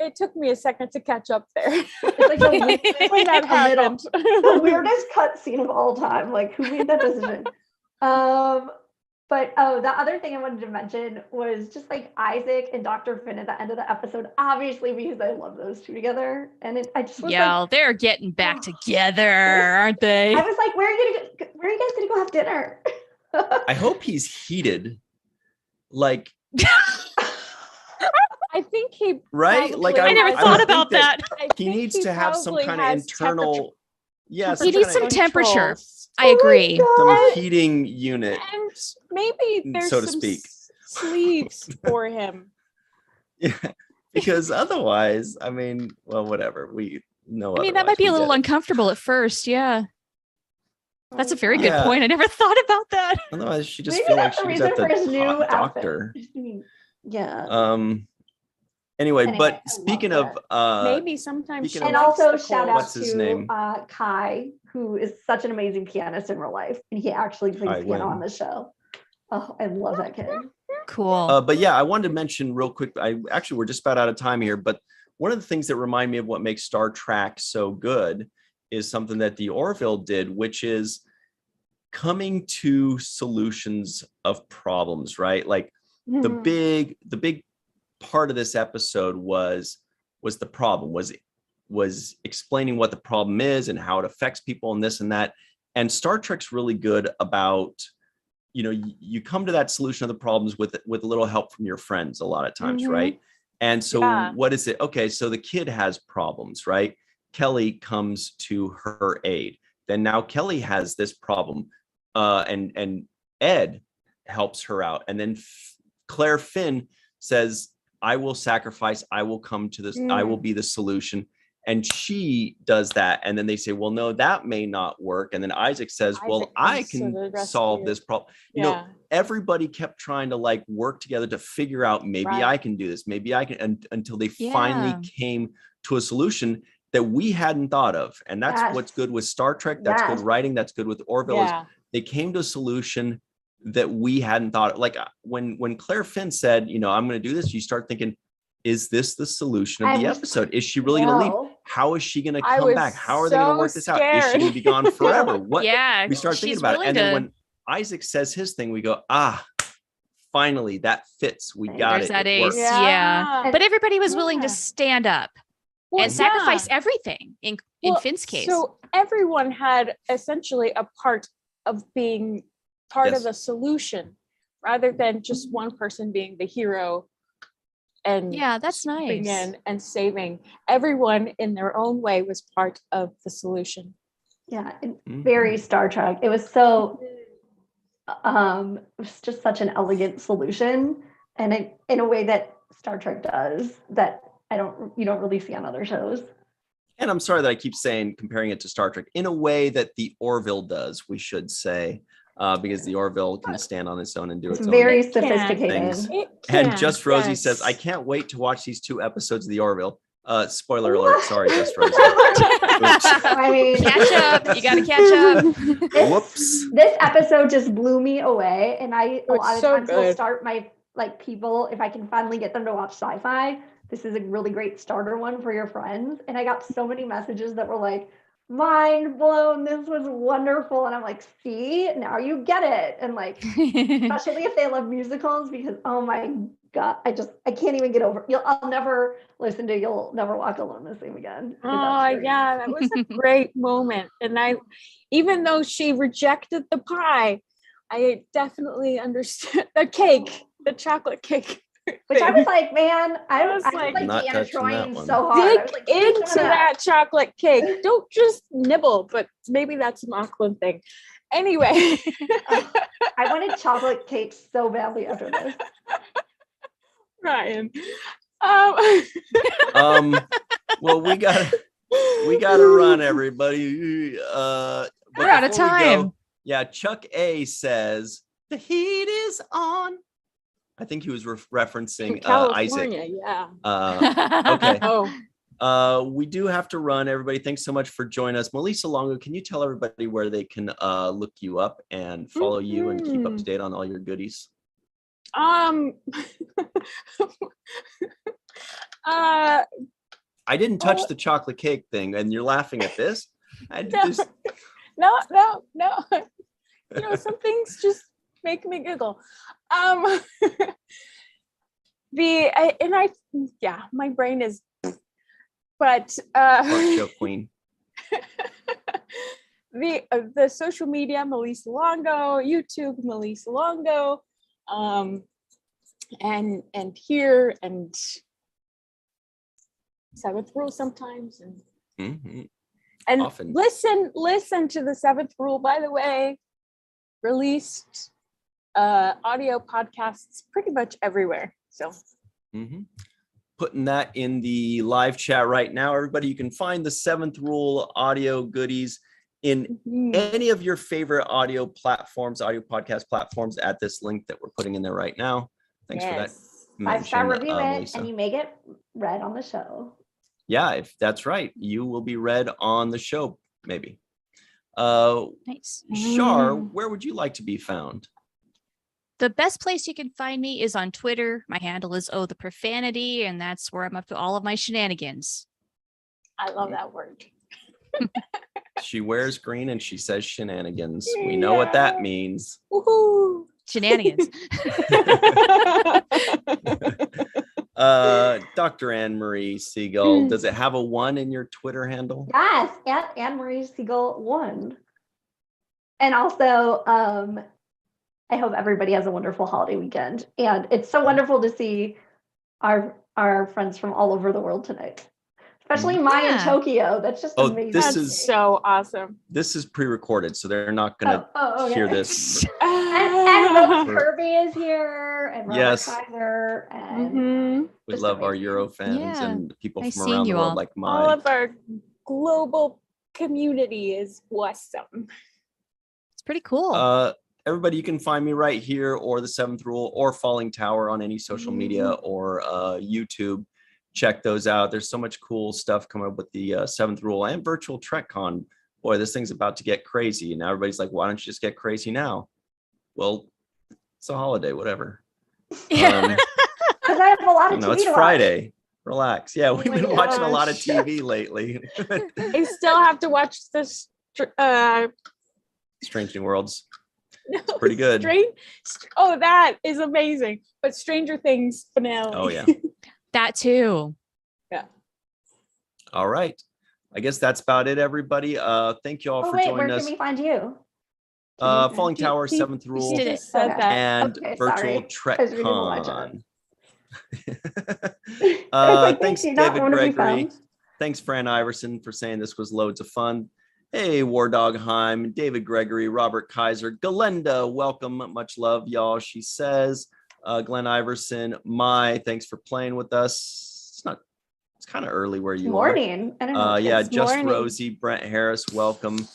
It took me a second to catch up there. It's like when that happened. The weirdest cut scene of all time. Like, who made that decision? But the other thing I wanted to mention was just like Isaac and Dr. Finn at the end of the episode, obviously because I love those two together. And I just was like, they're getting back together, aren't they? I was like, where are you guys gonna go have dinner? I hope he's heated. Like I think he right? Like I never thought about that. He needs to have some kind of internal he needs some temperature. I agree. Some heating unit. And maybe there's so to some speak. sleeves for him. Yeah. Because otherwise, I mean, well, whatever. We know. I mean, that might be a little uncomfortable at first. Yeah. That's a very good point. I never thought about that. Otherwise, she just feel like she was at the doctor. Yeah. Anyway, but speaking of maybe sometimes and also shout out what's his name? Kai, who is such an amazing pianist in real life, and he actually plays piano on the show. Oh, I love that kid. Cool. But yeah, I wanted to mention real quick. We're just about out of time here, but one of the things that remind me of what makes Star Trek so good is something that the Orville did, which is coming to solutions of problems, right? Like the big part of this episode was the problem, was explaining what the problem is and how it affects people and this and that. And Star Trek's really good about, you come to that solution of the problems with a little help from your friends a lot of times, right? And so what is it? Okay, so the kid has problems, right? Kelly comes to her aid. Then now Kelly has this problem, and Ed helps her out. And then Claire Finn says, I will sacrifice, I will come to this, I will be the solution. And she does that. And then they say, well, no, that may not work. And then Isaac says, well, I can solve this problem. You know, everybody kept trying to like work together to figure out, maybe I can do this, maybe I can, until they finally came to a solution that we hadn't thought of. And that's what's good with Star Trek. That's good writing. That's good with Orville. Is they came to a solution that we hadn't thought of. Like when Claire Finn said, I'm going to do this, you start thinking, is this the solution of the episode? Is she really going to leave? How is she going to come back? How are they going to work this out? Is she going to be gone forever? What? We start thinking about it. And then when Isaac says his thing, we go, finally, that fits. We got it. That ace. Yeah. But everybody was willing to stand up and sacrifice everything in Finn's case. So everyone had essentially a part of being part of the solution rather than just one person being the hero and that's nice. In and saving. Everyone in their own way was part of the solution. Very Star Trek. It was so it was just such an elegant solution, and in a way that Star Trek does that you don't really see on other shows. And I'm sorry that I keep comparing it to Star Trek, in a way that the Orville does, we should say. Because the Orville can stand on its own and do its own very sophisticated things. And Just Rosie says, I can't wait to watch these 2 episodes of the Orville. Spoiler alert. Sorry, Just Rosie. I mean, catch up. You got to catch up. Whoops. This episode just blew me away. And a lot of times will start my people, if I can finally get them to watch sci-fi, this is a really great starter one for your friends. And I got so many messages that were like, mind blown, this was wonderful. And I'm like, see, now you get it. And like, especially if they love musicals, because oh my God, I can't even get over. I'll never listen to You'll Never Walk Alone the Same Again. That was a great moment. And even though she rejected the pie, I definitely understood the chocolate cake. Which I was like, man, I was like Deanna trying so hard. Dig into that chocolate cake. Don't just nibble, but maybe that's an Auckland thing. Anyway. I wanted chocolate cake so badly after this. Ryan. Well, we gotta run, everybody. We're out of time. Chuck A says the heat is on. I think he was referencing Isaac. Okay. We do have to run. Everybody, thanks so much for joining us. Melissa Longo, can you tell everybody where they can look you up and follow you and keep up to date on all your goodies? I didn't touch the chocolate cake thing, and you're laughing at this. No. Some things just Make me giggle. My brain is, but Fart joke queen. the social media, Melissa Longo, YouTube, Melissa Longo, and here and Seventh Rule sometimes, and Often. listen to the Seventh Rule. By the way, released audio podcasts pretty much everywhere. So. Putting that in the live chat right now, everybody. You can find the Seventh Rule audio goodies in any of your favorite audio platforms, audio podcast platforms, at this link that we're putting in there right now. Thanks for that. 5-star review it, Melissa. and you may get read on the show. Yeah, if that's right, you will be read on the show, maybe. Nice. Shar, where would you like to be found? The best place you can find me is on Twitter. My handle is the profanity, and that's where I'm up to all of my shenanigans. I love that word. She wears green and she says shenanigans. We know what that means. Woohoo! Shenanigans. Dr. Anne-Marie Siegel, does it have a 1 in your Twitter handle? Yes, at Anne-Marie Siegel 1. And also, I hope everybody has a wonderful holiday weekend. And it's so wonderful to see our friends from all over the world tonight, especially Maya in Tokyo. That's just amazing. That's so awesome. This is pre-recorded, so they're not going to hear this. and Rose Kirby is here, and Robert Kaiser, and we love our Euro fans and people nice from around the world like Maya. All of our global community is awesome. It's pretty cool. Everybody, you can find me right here, or the Seventh Rule, or Falling Tower on any social media, or YouTube. Check those out. There's so much cool stuff coming up with the Seventh Rule and Virtual TrekCon. Boy, this thing's about to get crazy. And now everybody's like, why don't you just get crazy now? Well, it's a holiday, whatever. Because I have a lot of TV it's to Friday. Watch. Relax. Yeah, we've been watching a lot of TV lately. I still have to watch this Strange New Worlds. It's pretty good. That is amazing. But Stranger Things finale. Oh, yeah. That too. Yeah. All right. I guess that's about it, everybody. Thank you all for joining where us. can we find you? Falling Tower, Seventh Rule, and Virtual TrekCon. Thanks, David Gregory. Thanks, Fran Iverson, for saying this was loads of fun. Hey, War Dog Heim, David Gregory, Robert Kaiser, Galenda, welcome, much love, y'all. She says, Glenn Iverson, thanks for playing with us. It's kind of early where you are. I don't know. Just morning. Rosie, Brent Harris, welcome.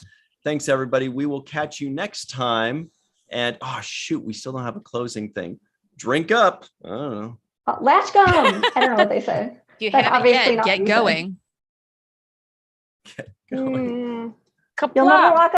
Thanks, everybody. We will catch you next time. And we still don't have a closing thing. Drink up. I don't know. Latch gum. I don't know what they say. You haven't yet. Get going. Get going. Kapla. You'll never walk